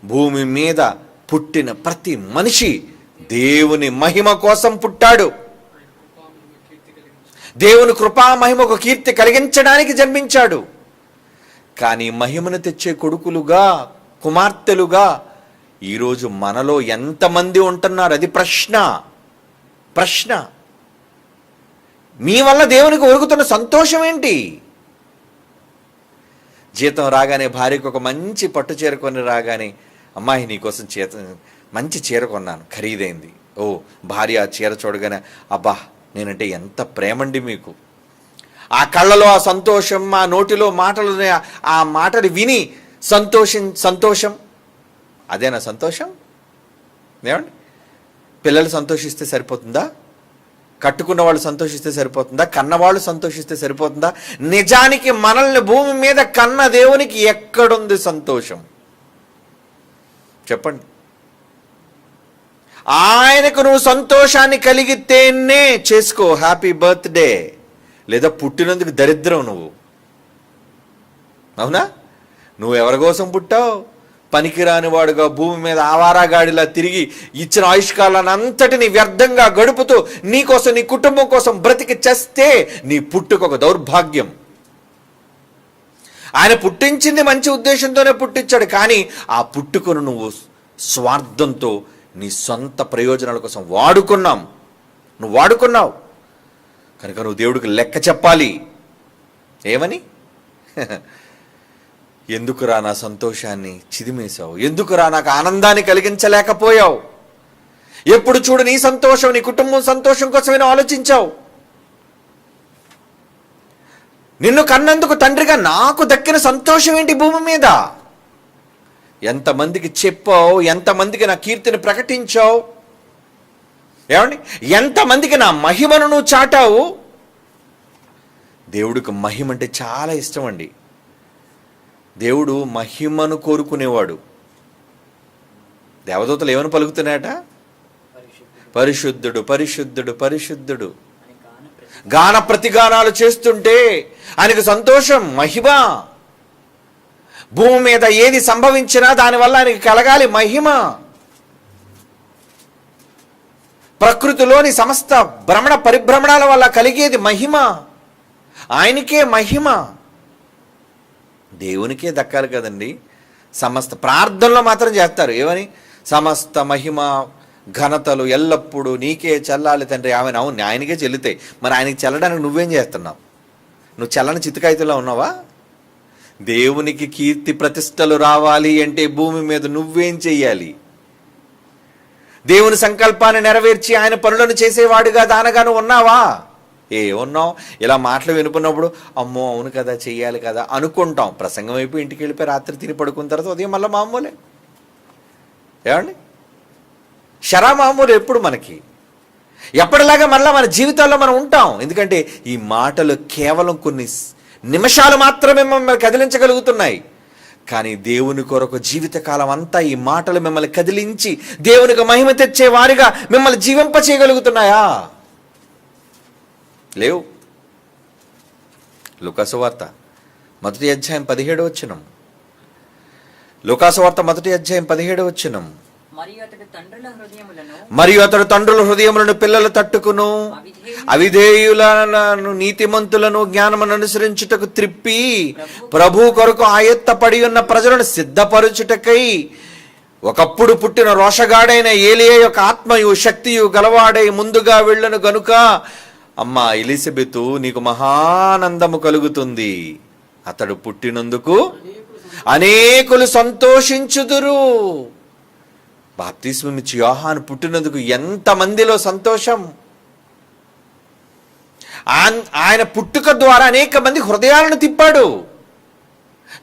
భూమి మీద పుట్టిన ప్రతి మనిషి దేవుని మహిమ కోసం పుట్టాడు. దేవుని కృపా మహిమకు కీర్తి కలిగించడానికి జన్మించాడు. కానీ మహిమను తెచ్చే కొడుకులుగా, కుమార్తెలుగా ఈరోజు మనలో ఎంతమంది ఉంటున్నారు? అది ప్రశ్న. మీ వల్ల దేవునికి ఒరుగుతున్న సంతోషం ఏంటి? జీతం రాగానే భార్యకు ఒక మంచి పట్టు చీర కొని రాగానే, అమ్మాయి నీకోసం మంచి చీర కొన్నాను, ఖరీదైంది. ఓ భార్య ఆ చీర చూడగానే, అబ్బా నేనంటే ఎంత ప్రేమండి మీకు. ఆ కళ్ళలో ఆ సంతోషం, ఆ నోటిలో మాటలు, ఆ మాటలు విని సంతోషం. అదేనా సంతోషం? ఏమండి? పిల్లలు సంతోషిస్తే సరిపోతుందా? కట్టుకున్న వాళ్ళు సంతోషిస్తే సరిపోతుందా? కన్నవాళ్ళు సంతోషిస్తే సరిపోతుందా? నిజానికి మనల్ని భూమి మీద కన్న దేవునికి ఎక్కడుంది సంతోషం? చెప్పండి. ఆయనకు నువ్వు సంతోషాన్ని కలిగితేనే చేసుకో హ్యాపీ బర్త్డే. లేదా పుట్టినందుకు దరిద్రం నువ్వు. అవునా? నువ్వు ఎవరి కోసం పుట్టావు? పనికిరాని వాడుగా భూమి మీద ఆవారాగాడిలా తిరిగి ఇచ్చిన ఆయుష్కాలాన్ని అంతటిని వ్యర్థంగా గడుపుతూ నీకోసం, నీ కుటుంబం కోసం బ్రతికి చేస్తే నీ పుట్టుక ఒక దౌర్భాగ్యం. ఆయన పుట్టించింది మంచి ఉద్దేశంతోనే పుట్టించాడు. కానీ ఆ పుట్టుకను నువ్వు స్వార్థంతో నీ సొంత ప్రయోజనాల కోసం నువ్వు వాడుకున్నావు కనుక నువ్వు దేవుడికి లెక్క చెప్పాలి. ఏమని? ఎందుకురా నా సంతోషాన్ని చిదిమేశావు? ఎందుకురా నాకు ఆనందాన్ని కలిగించలేకపోయావు? ఎప్పుడు చూడు నీ సంతోషం, నీ కుటుంబం సంతోషం కోసమే ఆలోచించావు. నిన్ను కన్నందుకు తండ్రిగా నాకు దక్కిన సంతోషం ఏంటి భూమి మీద? ఎంతమందికి చెప్పావు? ఎంతమందికి నా కీర్తిని ప్రకటించావు? ఏమండి, ఎంతమందికి నా మహిమను నువ్వు చాటావు? దేవుడికి మహిమ అంటే చాలా ఇష్టం అండి. దేవుడు మహిమను కోరుకునేవాడు. దేవదూతలు ఏమని పలుకుతున్నాయట? పరిశుద్ధుడు, పరిశుద్ధుడు, పరిశుద్ధుడు. గాన ప్రతిగానాలు చేస్తుంటే ఆయనకు సంతోషం, మహిమ. భూమి మీద ఏది సంభవించినా దానివల్ల ఆయనకి కలగాలి మహిమ. ప్రకృతిలోని సమస్త భ్రమణ పరిభ్రమణాల వల్ల కలిగేది మహిమ. ఆయనకే మహిమ, దేవునికే దక్కాలి కదండి. సమస్త ప్రార్థనలో మాత్రం చేస్తారు ఏమని? సమస్త మహిమ ఘనతలు ఎల్లప్పుడూ నీకే చెల్లాలి తండ్రి. ఆమె అవును, ఆయనకే చెల్లుతాయి. మరి ఆయనకి చెల్లడానికి నువ్వేం చేస్తున్నావు? నువ్వు చల్లని చిత్తకాయతలో ఉన్నావా? దేవునికి కీర్తి ప్రతిష్టలు రావాలి అంటే భూమి మీద నువ్వేం చెయ్యాలి? దేవుని సంకల్పాన్ని నెరవేర్చి ఆయన పనులను చేసేవాడుగా దానగాను ఉన్నావా? ఉన్నావు. ఇలా మాటలు వినుకున్నప్పుడు అమ్మో అవును కదా, చెయ్యాలి కదా అనుకుంటాం. ప్రసంగం అయిపోయి ఇంటికి వెళ్ళిపోయి రాత్రి తిని పడుకున్న తర్వాత ఉదయం మళ్ళీ మామూలే. ఏమండి, శరా మామూలు ఎప్పుడు మనకి. ఎప్పటిలాగా మళ్ళీ మన జీవితాల్లో మనం ఉంటాం. ఎందుకంటే ఈ మాటలు కేవలం కొన్ని నిమిషాలు మాత్రమే మిమ్మల్ని కదిలించగలుగుతున్నాయి. కానీ దేవుని కొరకు జీవితకాలం అంతా ఈ మాటలు మిమ్మల్ని కదిలించి దేవునికి మహిమ తెచ్చే వారిగా మిమ్మల్ని జీవింప చేయగలుగుతున్నాయా? లేవు. లూకాసు వార్త 1వ అధ్యాయం 17వ వచనం. లూకాసు వార్త 1వ అధ్యాయం 17వ వచనం. మరియు అతడు తండ్రుల హృదయములను పిల్లలు తట్టుకును, అవిధేయులను నీతిమంతులను జ్ఞానమును అనుసరించుటకు త్రిప్పి ప్రభు కొరకు ఆయత్తపడి ఉన్న ప్రజలను సిద్ధపరుచుటకై ఒకప్పుడు పుట్టిన రోషగాడైన ఏలియా యొక్క ఆత్మయు శక్తియు గలవాడై ముందుగా వెళ్ళను గనుక అమ్మా ఎలిజబెతు నీకు మహానందము కలుగుతుంది. అతడు పుట్టినందుకు అనేకులు సంతోషించుదురు. బాప్తిస్మం ఇచ్చి యోహాను పుట్టినందుకు ఎంతమందిలో సంతోషం. ఆయన పుట్టుక ద్వారా అనేక మంది హృదయాలను తిప్పాడు.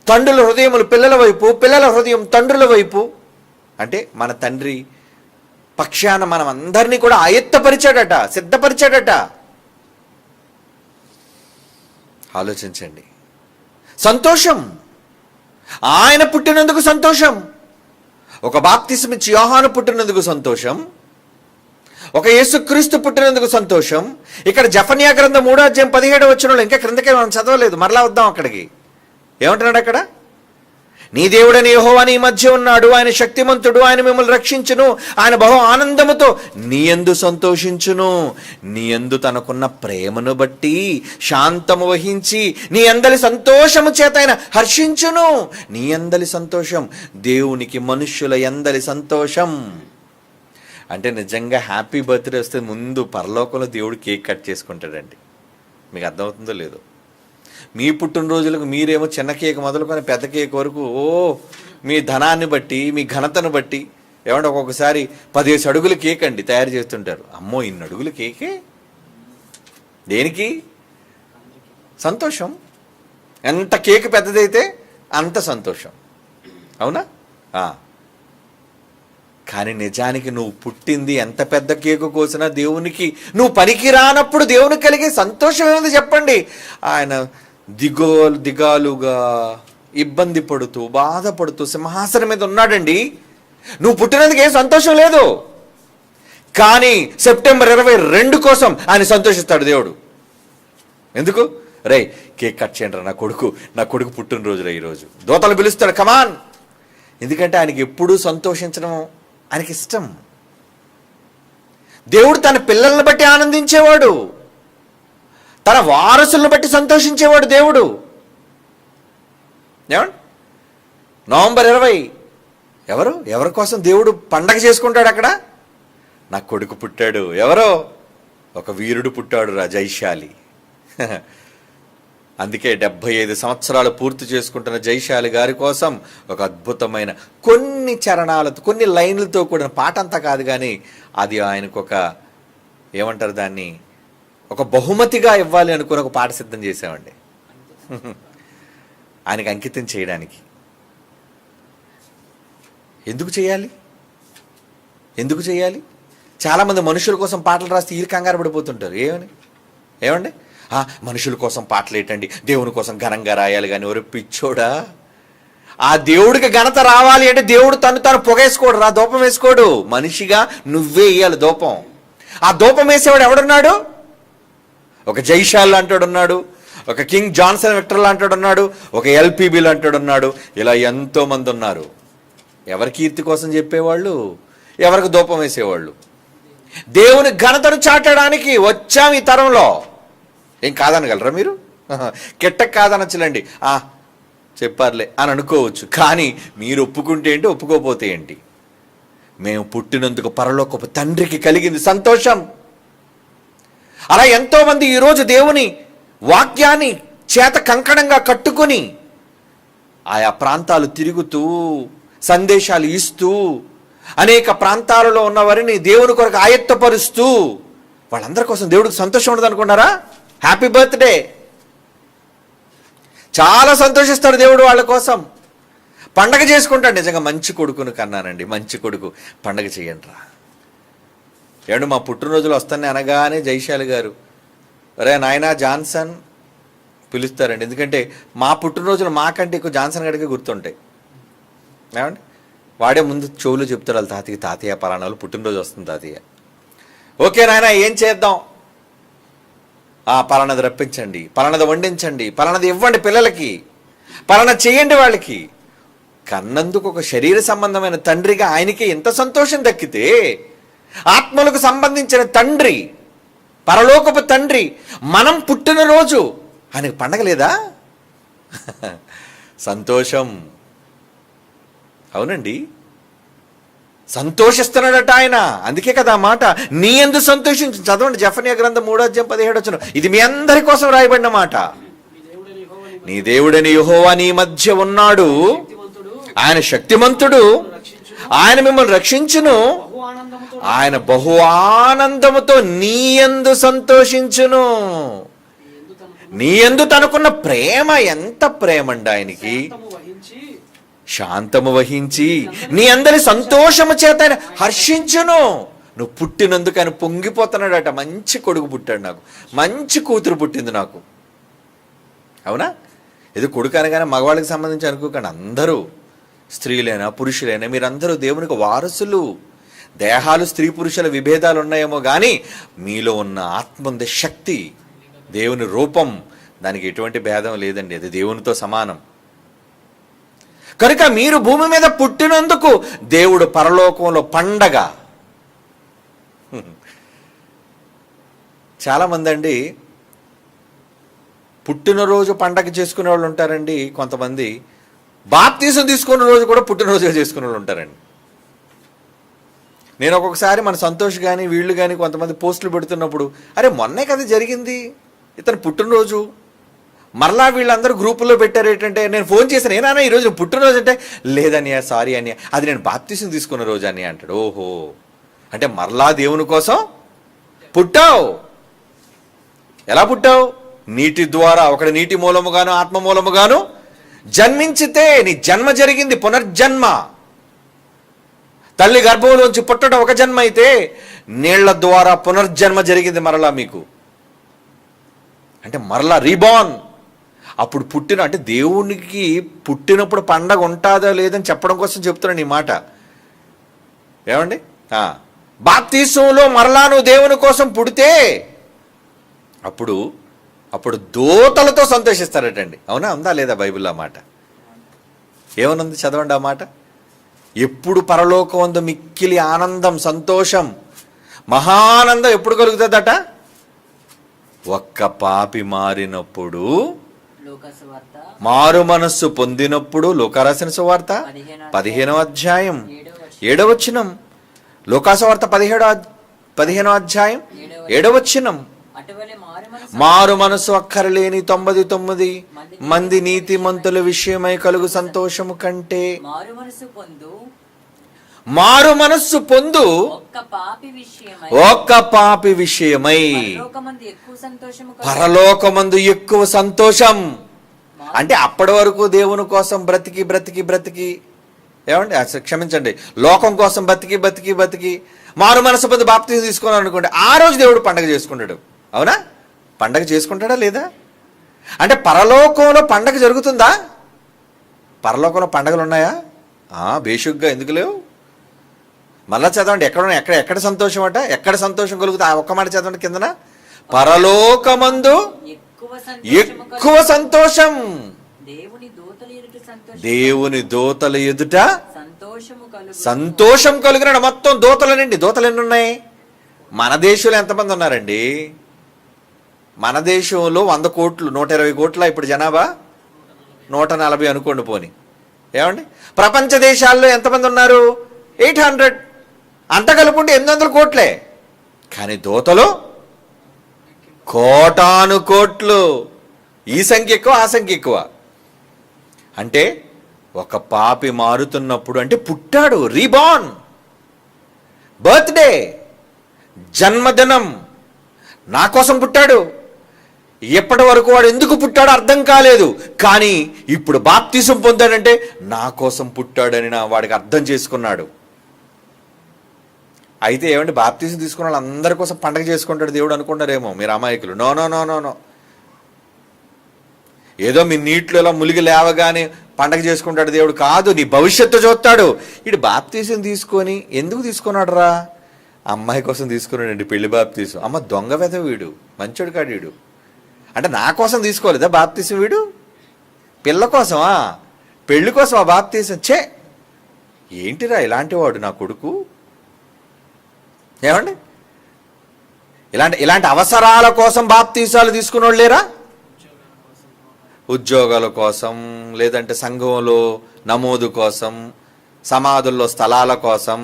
తండ్రుల హృదయములు పిల్లల వైపు, పిల్లల హృదయం తండ్రుల వైపు. అంటే మన తండ్రి పక్షాన మనం అందరినీ కూడా ఆయత్తపరిచాడట, సిద్ధపరిచాడట. ఆలోచించండి. సంతోషం, ఆయన పుట్టినందుకు సంతోషం. ఒక బాప్తిస్మం ఇచ్చి యోహాను పుట్టినందుకు సంతోషం, ఒక యేసుక్రీస్తు పుట్టినందుకు సంతోషం. ఇక్కడ జెఫన్యా గ్రంథం 3వ అధ్యాయం 17వ వచనంలో, ఇంకా క్రిందకే మనం చదవలేదు, మరలా వద్దాం అక్కడికి. ఏమంటున్నాడు అక్కడ? నీ దేవుడని యెహోవా నీ మధ్య ఉన్నాడు, ఆయన శక్తిమంతుడు, ఆయన మిమ్మల్ని రక్షించును, ఆయన బహు ఆనందముతో నీ యందు సంతోషించును, నీ యందు తనకున్న ప్రేమను బట్టి శాంతము వహించి నీ అందలి సంతోషము చేత ఆయన హర్షించును. నీ అందలి సంతోషం, దేవునికి మనుష్యుల అందలి సంతోషం. అంటే నిజంగా హ్యాపీ బర్త్డే వస్తే ముందు పరలోకంలో దేవుడు కేక్ కట్ చేసుకుంటాడండి. మీకు అర్థమవుతుందో లేదో? మీ పుట్టినరోజులకు మీరేమో చిన్న కేక్ మొదలుకొని పెద్ద కేక్ వరకు మీ ధనాన్ని బట్టి, మీ ఘనతను బట్టి, ఏమంటే ఒక్కొక్కసారి 10 అడుగుల కేక్ అండి తయారు చేస్తుంటారు. అమ్మో, ఇన్ని అడుగుల కేకే దేనికి? సంతోషం. ఎంత కేక్ పెద్దదైతే అంత సంతోషం, అవునా? కానీ నిజానికి నువ్వు పుట్టింది ఎంత పెద్ద కేకు కోసినా దేవునికి నువ్వు పనికి రానప్పుడు దేవునికి కలిగే సంతోషం ఏముంది చెప్పండి? ఆయన దిగాలుగా ఇబ్బంది పడుతూ బాధపడుతూ సింహాసనం మీద ఉన్నాడండి. నువ్వు పుట్టినందుకు ఏం సంతోషం లేదు, కానీ సెప్టెంబర్ 22 కోసం ఆయన సంతోషిస్తాడు దేవుడు. ఎందుకు? రే కేక్ కట్ చేయండి, నా కొడుకు పుట్టినరోజులో ఈరోజు దోతలు పిలుస్తాడు, కమాన్. ఎందుకంటే ఆయనకి ఎప్పుడూ సంతోషించడం ఆయనకి ఇష్టం. దేవుడు తన పిల్లల్ని బట్టి ఆనందించేవాడు, తన వారసులను బట్టి సంతోషించేవాడు దేవుడు. ఏమండి, నవంబర్ 20 ఎవరి కోసం దేవుడు పండగ చేసుకుంటాడు? అక్కడ నా కొడుకు పుట్టాడు. ఎవరో ఒక వీరుడు పుట్టాడు రా, జైశాలి. అందుకే 75 సంవత్సరాలు పూర్తి చేసుకుంటున్న జైశాలి గారి కోసం ఒక అద్భుతమైన కొన్ని చరణాలతో, కొన్ని లైన్లతో కూడిన పాట అంతా కాదు, కానీ అది ఆయనకు ఒక ఏమంటారు దాన్ని, ఒక బహుమతిగా ఇవ్వాలి అనుకుని ఒక పాట సిద్ధం చేసామండి ఆయనకు అంకితం చేయడానికి. ఎందుకు చేయాలి? ఎందుకు చేయాలి? చాలామంది మనుషుల కోసం పాటలు రాస్తే ఈ కంగారు పడిపోతుంటారు. ఏమండి మనుషుల కోసం పాటలు ఏంటండి, దేవుని కోసం ఘనంగా రాయాలి. కానీ ఎవరు పిచ్చోడా, ఆ దేవుడికి ఘనత రావాలి అంటే దేవుడు తను పొగేసుకోడు రా, దూపం వేసుకోడు. మనిషిగా నువ్వే వేయాలి దూపం. ఆ దూపం వేసేవాడు ఎవడున్నాడు? ఒక జైశాల్ అంటాడున్నాడు, ఒక కింగ్ జాన్సన్ విక్టర్ లాంటాడున్నాడు, ఒక ఎల్పిబి లాంటాడున్నాడు. ఇలా ఎంతో మంది ఉన్నారు. ఎవరి కీర్తి కోసం చెప్పేవాళ్ళు, ఎవరికి దూపం వేసేవాళ్ళు. దేవుని ఘనతను చాటడానికి వచ్చాం ఈ తరంలో. ఏం కాదనగలరా మీరు? కిట్టకు కాదనొచ్చులండి, చెప్పారులే అని అనుకోవచ్చు. కానీ మీరు ఒప్పుకుంటే ఏంటి, ఒప్పుకోపోతే ఏంటి? మేము పుట్టినందుకు పరలోకపు తండ్రికి కలిగింది సంతోషం. అలా ఎంతోమంది ఈరోజు దేవుని వాక్యాన్ని చేత కంకణంగా కట్టుకొని ఆయా ప్రాంతాలు తిరుగుతూ సందేశాలు ఇస్తూ అనేక ప్రాంతాలలో ఉన్నవారిని దేవుని కొరకు ఆయత్తపరుస్తూ, వాళ్ళందరి కోసం దేవుడికి సంతోషం ఉండదు అనుకున్నారా? హ్యాపీ బర్త్డే, చాలా సంతోషిస్తాడు దేవుడు వాళ్ళ కోసం. పండగ చేసుకుంటాడు. నిజంగా మంచి కొడుకును కన్నానండి, మంచి కొడుకు, పండగ చేయండి రా. ఏమండి మా పుట్టినరోజులు వస్తానే అనగానే జైశాలి గారు అరే నాయనా జాన్సన్ పిలుస్తారండి. ఎందుకంటే మా పుట్టినరోజులు మాకంటే ఎక్కువ జాన్సన్ గడికి గుర్తుంటాయి. ఏమండి వాడే ముందు చెవులు చెప్తాడు వాళ్ళ తాతయ్య పలానా వాళ్ళు పుట్టినరోజు వస్తుంది తాతయ్య. ఓకే నాయన ఏం చేద్దాం, పలానది రప్పించండి, పలానది వండించండి, పలానది ఇవ్వండి పిల్లలకి, పలానా చేయండి వాళ్ళకి. కన్నందుకు ఒక శరీర సంబంధమైన తండ్రిగా ఆయనకి ఎంత సంతోషం దక్కితే, ఆత్మలకు సంబంధించిన తండ్రి, పరలోకపు తండ్రి, మనం పుట్టినరోజు ఆయనకు పండగ లేదా? సంతోషం. అవునండి, సంతోషిస్తున్నాడట ఆయన. అందుకే కదా ఆ మాట, నీ యందు సంతోషించు. చదవండి జెఫన్యా గ్రంథం 3:17 ఇది మీ అందరి కోసం రాయబడిన మాట. నీ దేవుడని యెహోవా నీ మధ్య ఉన్నాడు, ఆయన శక్తిమంతుడు, ఆయన మిమ్మల్ని రక్షించును, ఆయన బహు ఆనందముతో నీ యందు సంతోషించును. నీ యందు తనకున్న ప్రేమ, ఎంత ప్రేమ అండి ఆయనకి, శాంతము వహించి నీ అందరి సంతోషము చేత ఆయన హర్షించును. నువ్వు పుట్టినందుకు ఆయన పొంగిపోతున్నాడట. మంచి కొడుకు పుట్టాడు నాకు, మంచి కూతురు పుట్టింది నాకు. అవునా? ఇది కొడుకు అనగానే మగవాళ్ళకి సంబంధించి అనుకోకండి, అందరూ స్త్రీలైనా పురుషులైనా మీరందరూ దేవునికి వారసులు. దేహాలు స్త్రీ పురుషుల విభేదాలు ఉన్నాయేమో కానీ మీలో ఉన్న ఆత్మ ఉంది, శక్తి, దేవుని రూపం, దానికి ఎటువంటి భేదం లేదండి. అది దేవునితో సమానం. కనుక మీరు భూమి మీద పుట్టినందుకు దేవుడు పరలోకంలో పండగ. చాలామంది అండి పుట్టినరోజు పండగ చేసుకునే వాళ్ళు ఉంటారండి. కొంతమంది బాప్తీసం తీసుకున్న రోజు కూడా పుట్టినరోజుగా చేసుకునే వాళ్ళు ఉంటారండి. నేను ఒక్కొక్కసారి మన సంతోష్ కానీ వీళ్ళు కానీ కొంతమంది పోస్టులు పెడుతున్నప్పుడు, అరే మొన్నే కదా జరిగింది ఇతను పుట్టినరోజు, మరలా వీళ్ళందరూ గ్రూపుల్లో పెట్టారు ఏంటంటే, నేను ఫోన్ చేశాను, ఏనా ఈరోజు పుట్టినరోజు అంటే, లేదనియా సారీ అని, అది నేను బాప్తీసం తీసుకున్న రోజు అని అంటాడు. ఓహో, అంటే మరలా దేవుని కోసం పుట్టావు. ఎలా పుట్టావు? నీటి ద్వారా, ఒకటి నీటి మూలముగాను ఆత్మ మూలముగాను జన్మించితే నీ జన్మ జరిగింది, పునర్జన్మ. తల్లి గర్భంలోంచి పుట్టడం ఒక జన్మ అయితే, నీళ్ల ద్వారా పునర్జన్మ జరిగింది మరలా మీకు. అంటే మరలా రీబార్న్. అప్పుడు పుట్టిన, అంటే దేవునికి పుట్టినప్పుడు పండగ ఉంటుందా లేదని చెప్పడం కోసం చెప్తున్నాను ఈ మాట. ఏమండి, బాప్తీసంలో మరలా నువ్వు దేవుని కోసం పుడితే అప్పుడు దూతలతో సంతోషిస్తారటండి. అవునా? ఉందా లేదా బైబిల్లో మాట? ఏమనుంది చదవండి ఆ మాట. ఎప్పుడు పరలోకం ఉందో మిక్కిలి ఆనందం, సంతోషం, మహానందం ఎప్పుడు కలుగుతుందట? ఒక్క పాపి మారినప్పుడు, మారు మనస్సు పొందినప్పుడు. లోకారాసిన సువార్త 15వ అధ్యాయం 7వ వచనం. లోకాసువార్త 15వ అధ్యాయం 7వ వచనం. మారు మనసు అక్కరలేని 99 మంది నీతిమంతుల విషయమై కలుగు సంతోషము కంటే మారు మనస్సు పొందు ఒక్క పాపి విషయమై పరలోకమందు ఎక్కువ సంతోషం. అంటే అప్పటి వరకు దేవుని కోసం బ్రతికి ఏమండి, క్షమించండి, లోకం కోసం బతికి మారు మనసు పొంది బాప్తిజం తీసుకున్నాను అనుకోండి, ఆ రోజు దేవుడు పండగ చేసుకుంటాడు. అవునా? పండగ చేసుకుంటాడా లేదా? అంటే పరలోకంలో పండగ జరుగుతుందా? పరలోకంలో పండగలు ఉన్నాయా? బేషుగ్గా ఎందుకు లేవు? మళ్ళా చదవండి, ఎక్కడ సంతోషం అట, ఎక్కడ సంతోషం కలుగుతా? ఒక్క మాట చదవండి కిందన. పరలోకమందు ఎక్కువ సంతోషం, దేవుని దూతల ఎదుట సంతోషం కలుగునాడు. మొత్తం దూతలనండి. దూతలు ఎన్ని ఉన్నాయి? మన దేశంలో ఎంతమంది ఉన్నారండి? మన దేశంలో 100 కోట్లు, 120 కోట్ల ఇప్పుడు జనాభా, 140 అనుకోండి పోని. ఏమండి, ప్రపంచ దేశాల్లో ఎంతమంది ఉన్నారు? 800. అంత కలుపుకుంటే 800 కోట్లే. కానీ దూతలు కోటాను కోట్లు. ఈ సంఖ్య ఎక్కువ, ఆ సంఖ్య ఎక్కువ. అంటే ఒక పాపి మారుతున్నప్పుడు, అంటే పుట్టాడు, రీబార్న్, బర్త్డే, జన్మదినం, నా కోసం పుట్టాడు. ఎప్పటి వరకు వాడు ఎందుకు పుట్టాడో అర్థం కాలేదు. కానీ ఇప్పుడు బాప్తిసం పొందాడంటే నా కోసం పుట్టాడని వాడికి అర్థం చేసుకున్నాడు. అయితే ఏమంటే బాప్తిసం తీసుకున్న వాళ్ళు అందరి కోసం పండగ చేసుకుంటాడు దేవుడు అనుకుంటారేమో మీరు అమాయకులు. No no no no no ఏదో మీ నీటిలో ఇలా ములిగి లేవగానే పండగ చేసుకుంటాడు దేవుడు కాదు. నీ భవిష్యత్తు చూస్తాడు. ఇటు బాప్తిసం తీసుకొని ఎందుకు తీసుకున్నాడు రా? అమ్మాయి కోసం తీసుకున్నాడండి పెళ్లి బాప్తిసం. అమ్మ దొంగ వెధ వీడు, మంచోడు కాడు వీడు. అంటే నా కోసం తీసుకోలేదా బాప్తిసం వీడు? పిల్ల కోసమా? పెళ్లి కోసమా బాప్తిసం? చే, ఏంటిరా ఇలాంటి వాడు నా కొడుకు? ఏమండి, ఇలాంటి అవసరాల కోసం బాప్తీసాలు తీసుకున్నోళ్ళు లేరా? ఉద్యోగాల కోసం, లేదంటే సంఘంలో నమోదు కోసం, సమాధుల్లో స్థలాల కోసం,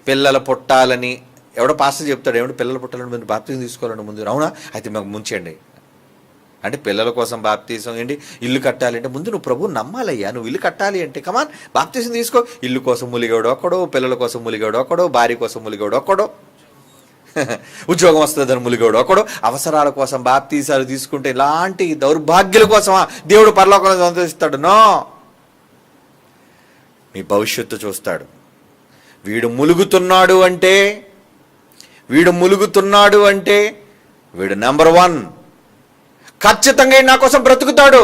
పిల్లలు పుట్టాలని. ఎవడో పాస్టర్ చెప్తాడు, ఏమిటి పిల్లలు పుట్టాలని మీరు బాప్తీసం తీసుకోవాలండి ముందు. అవునా? అయితే మాకు ముంచండి. అంటే పిల్లల కోసం బాప్తీసం ఏంటి? ఇల్లు కట్టాలంటే ముందు నువ్వు ప్రభువు నమ్మాలయ్యా. నువ్వు ఇల్లు కట్టాలి అంటే కమాన్ బాప్తీసం తీసుకో. ఇల్లు కోసం ములిగాడు ఒక్కడో, పిల్లల కోసం ములిగాడు ఒక్కడో, భార్య కోసం ములిగాడు ఒక్కడో, ఉద్యోగం వస్తుందని ములిగాడు ఒకడు. అవసరాల కోసం బాప్తీసాలు తీసుకుంటే ఇలాంటి దౌర్భాగ్యుల కోసమా దేవుడు పరలోకంలో సంతోషిస్తాడు? నో, మీ భవిష్యత్తు చూస్తాడు. వీడు ములుగుతున్నాడు అంటే వీడు నెంబర్ 1, ఖచ్చితంగా నా కోసం బ్రతుకుతాడు.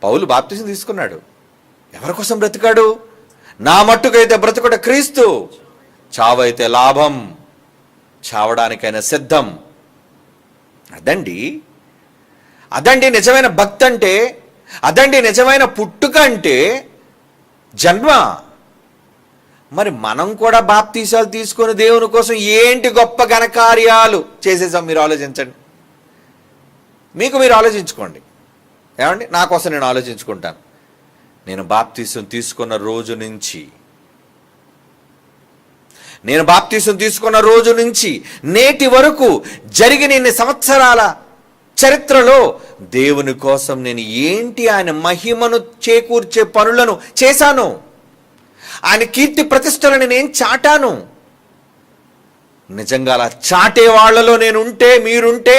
పౌలు బాప్తిసం తీసుకున్నాడు. ఎవరి కోసం బ్రతికాడు? నా మట్టుకైతే బ్రతుకుట క్రీస్తు, చావైతే లాభం, చావడానికైనా సిద్ధం. అదండి నిజమైన భక్తి అంటే, అదండి నిజమైన పుట్టుక అంటే జన్మ. మరి మనం కూడా బాప్తీసాలు తీసుకొని దేవుని కోసం ఏంటి గొప్ప ఘనకార్యాలు చేసేసాం? మీరు ఆలోచించండి, మీరు ఆలోచించుకోండి. ఏమండి, నా కోసం నేను ఆలోచించుకుంటాను. నేను బాప్తీసం తీసుకున్న రోజు నుంచి నేటి వరకు జరిగిన ఇన్ని సంవత్సరాల చరిత్రలో దేవుని కోసం నేను ఏంటి ఆయన మహిమను చేకూర్చే పనులను చేశాను, ఆయన కీర్తి ప్రతిష్టలను నేను చాటాను. నిజంగా అలా చాటే వాళ్లలో నేనుంటే, మీరుంటే,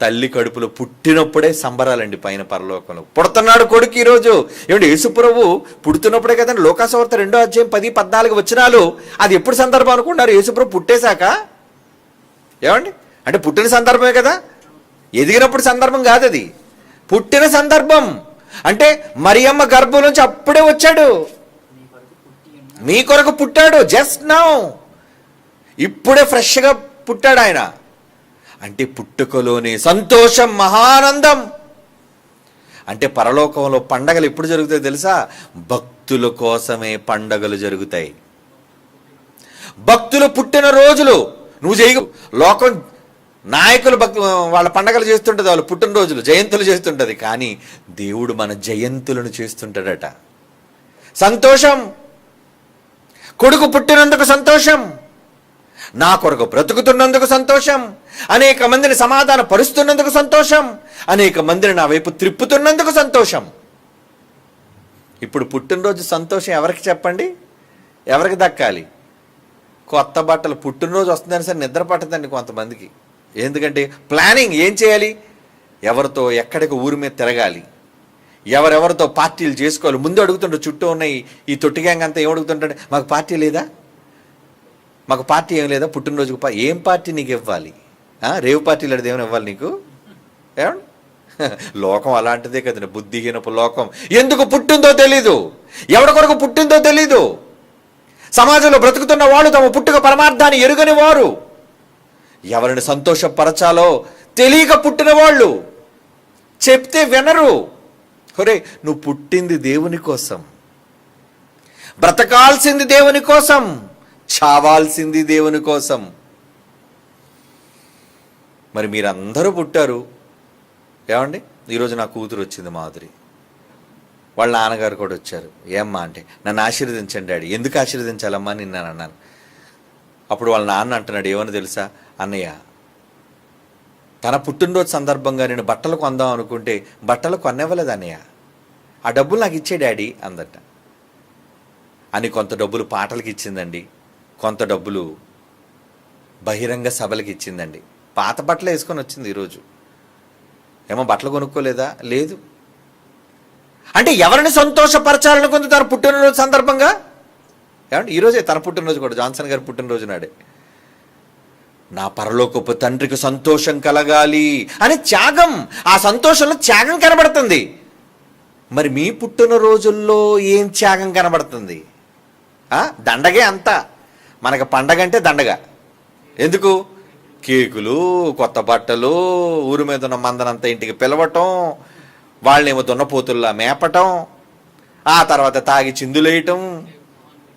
తల్లి కడుపులో పుట్టినప్పుడే సంబరాలండి. పైన పరలోకంలో పుడుతున్నాడు కొడుకు. ఈరోజు ఏమంటే యేసుప్రభు పుడుతున్నప్పుడే కదండి. లోకాసువార్త 2వ అధ్యాయం 10-14 వచనాలు. అది ఎప్పుడు సందర్భం అనుకుంటున్నారు? యేసుప్రభు పుట్టేశాక. ఏమండి, అంటే పుట్టిన సందర్భమే కదా, ఎదిగినప్పుడు సందర్భం కాదు, అది పుట్టిన సందర్భం. అంటే మరియమ్మ గర్భం నుంచి అప్పుడే వచ్చాడు, మీ కొరకు పుట్టాడు. జస్ట్ నౌ, ఇప్పుడే ఫ్రెష్గా పుట్టాడు ఆయన. అంటే పుట్టుకలోనే సంతోషం, మహానందం. అంటే పరలోకంలో పండగలు ఎప్పుడు జరుగుతాయి తెలుసా? భక్తుల కోసమే పండగలు జరుగుతాయి. భక్తులు పుట్టిన రోజులు నువ్వు చేయు. లోకం నాయకులు వాళ్ళ పండగలు చేస్తుంటుంది, వాళ్ళు పుట్టినరోజులు జయంతులు చేస్తుంటుంది. కానీ దేవుడు మన జయంతులను చేస్తుంటాడట. సంతోషం, కొడుకు పుట్టినందుకు సంతోషం. నా కొరకు బ్రతుకుతున్నందుకు సంతోషం, అనేక మందిని సమాధాన పరుస్తున్నందుకు సంతోషం, అనేక మందిని నా వైపు త్రిప్పుతున్నందుకు సంతోషం. ఇప్పుడు పుట్టినరోజు సంతోషం ఎవరికి చెప్పండి? ఎవరికి దక్కాలి? కొత్త బట్టలు, పుట్టినరోజు వస్తుందని సరే నిద్ర పట్టదండి కొంతమందికి. ఎందుకంటే ప్లానింగ్ ఏం చేయాలి, ఎవరితో ఎక్కడికి ఊరి మీద తిరగాలి, ఎవరెవరితో పార్టీలు చేసుకోవాలి. ముందు అడుగుతుంటారు, చుట్టూ ఉన్నాయి ఈ తొట్టి గ్యాంగ్ అంతా ఏం అడుగుతుంటాడు, మాకు పార్టీ లేదా, మాకు పార్టీ ఏం లేదా, పుట్టినరోజుకు ఏం పార్టీ నీకు ఇవ్వాలి, రేవు పార్టీలు అడితే ఏమైనా ఇవ్వాలి నీకు? ఏమండి, లోకం అలాంటిదే కదండి, బుద్ధిహీనపు లోకం. ఎందుకు పుట్టిందో తెలీదు, ఎవరి కొరకు పుట్టిందో తెలీదు. సమాజంలో బ్రతుకుతున్న వాళ్ళు తమ పుట్టుక పరమార్థాన్ని ఎరుగని వారు, ఎవరిని సంతోషపరచాలో తెలియక పుట్టిన వాళ్ళు, చెప్తే వినరు. ఒరే, నువ్వు పుట్టింది దేవుని కోసం, బ్రతకాల్సింది దేవుని కోసం, చావాల్సింది దేవుని కోసం. మరి మీరందరూ పుట్టారు. ఏమండి, ఈరోజు నా కూతురు వచ్చింది మాధురి, వాళ్ళ నాన్నగారు కూడా వచ్చారు. ఏమ్మా అంటే, నన్ను ఆశీర్వదించండి డాడీ. ఎందుకు ఆశీర్వదించాలమ్మా నిన్ను నేను అన్నాను. అప్పుడు వాళ్ళ నాన్న అంటున్నాడు, ఏమని తెలుసా అన్నయ్య, తన పుట్టినరోజు సందర్భంగా నేను బట్టలు కొందాం అనుకుంటే బట్టలు కొనివ్వలేదు అన్నయ్య, ఆ డబ్బులు నాకు ఇచ్చే డాడీ అందట అని. కొంత డబ్బులు పాటలకి ఇచ్చిందండి, కొంత డబ్బులు బహిరంగ సభలకి ఇచ్చిందండి. పాత బట్టలు వేసుకొని వచ్చింది ఈరోజు. ఏమో బట్టలు కొనుక్కోలేదా? లేదు. అంటే ఎవరిని సంతోషపరచాలనుకుంది తన పుట్టినరోజు సందర్భంగా? ఏమంటే ఈరోజే తన పుట్టినరోజు కూడా, జాన్సన్ గారి పుట్టినరోజు నాడే. నా పరలోకపు తండ్రికి సంతోషం కలగాలి అని త్యాగం, ఆ సంతోషంలో త్యాగం కనబడుతుంది. మరి మీ పుట్టినరోజుల్లో ఏం త్యాగం కనబడుతుంది? దండగే అంతా. మనకు పండగ అంటే దండగ. ఎందుకు? కేకులు, కొత్త బట్టలు, ఊరి మీద ఉన్న మందనంతా ఇంటికి పిలవటం, వాళ్ళేమో దున్నపోతుల్లా మేపటం, ఆ తర్వాత తాగి చిందులేయటం,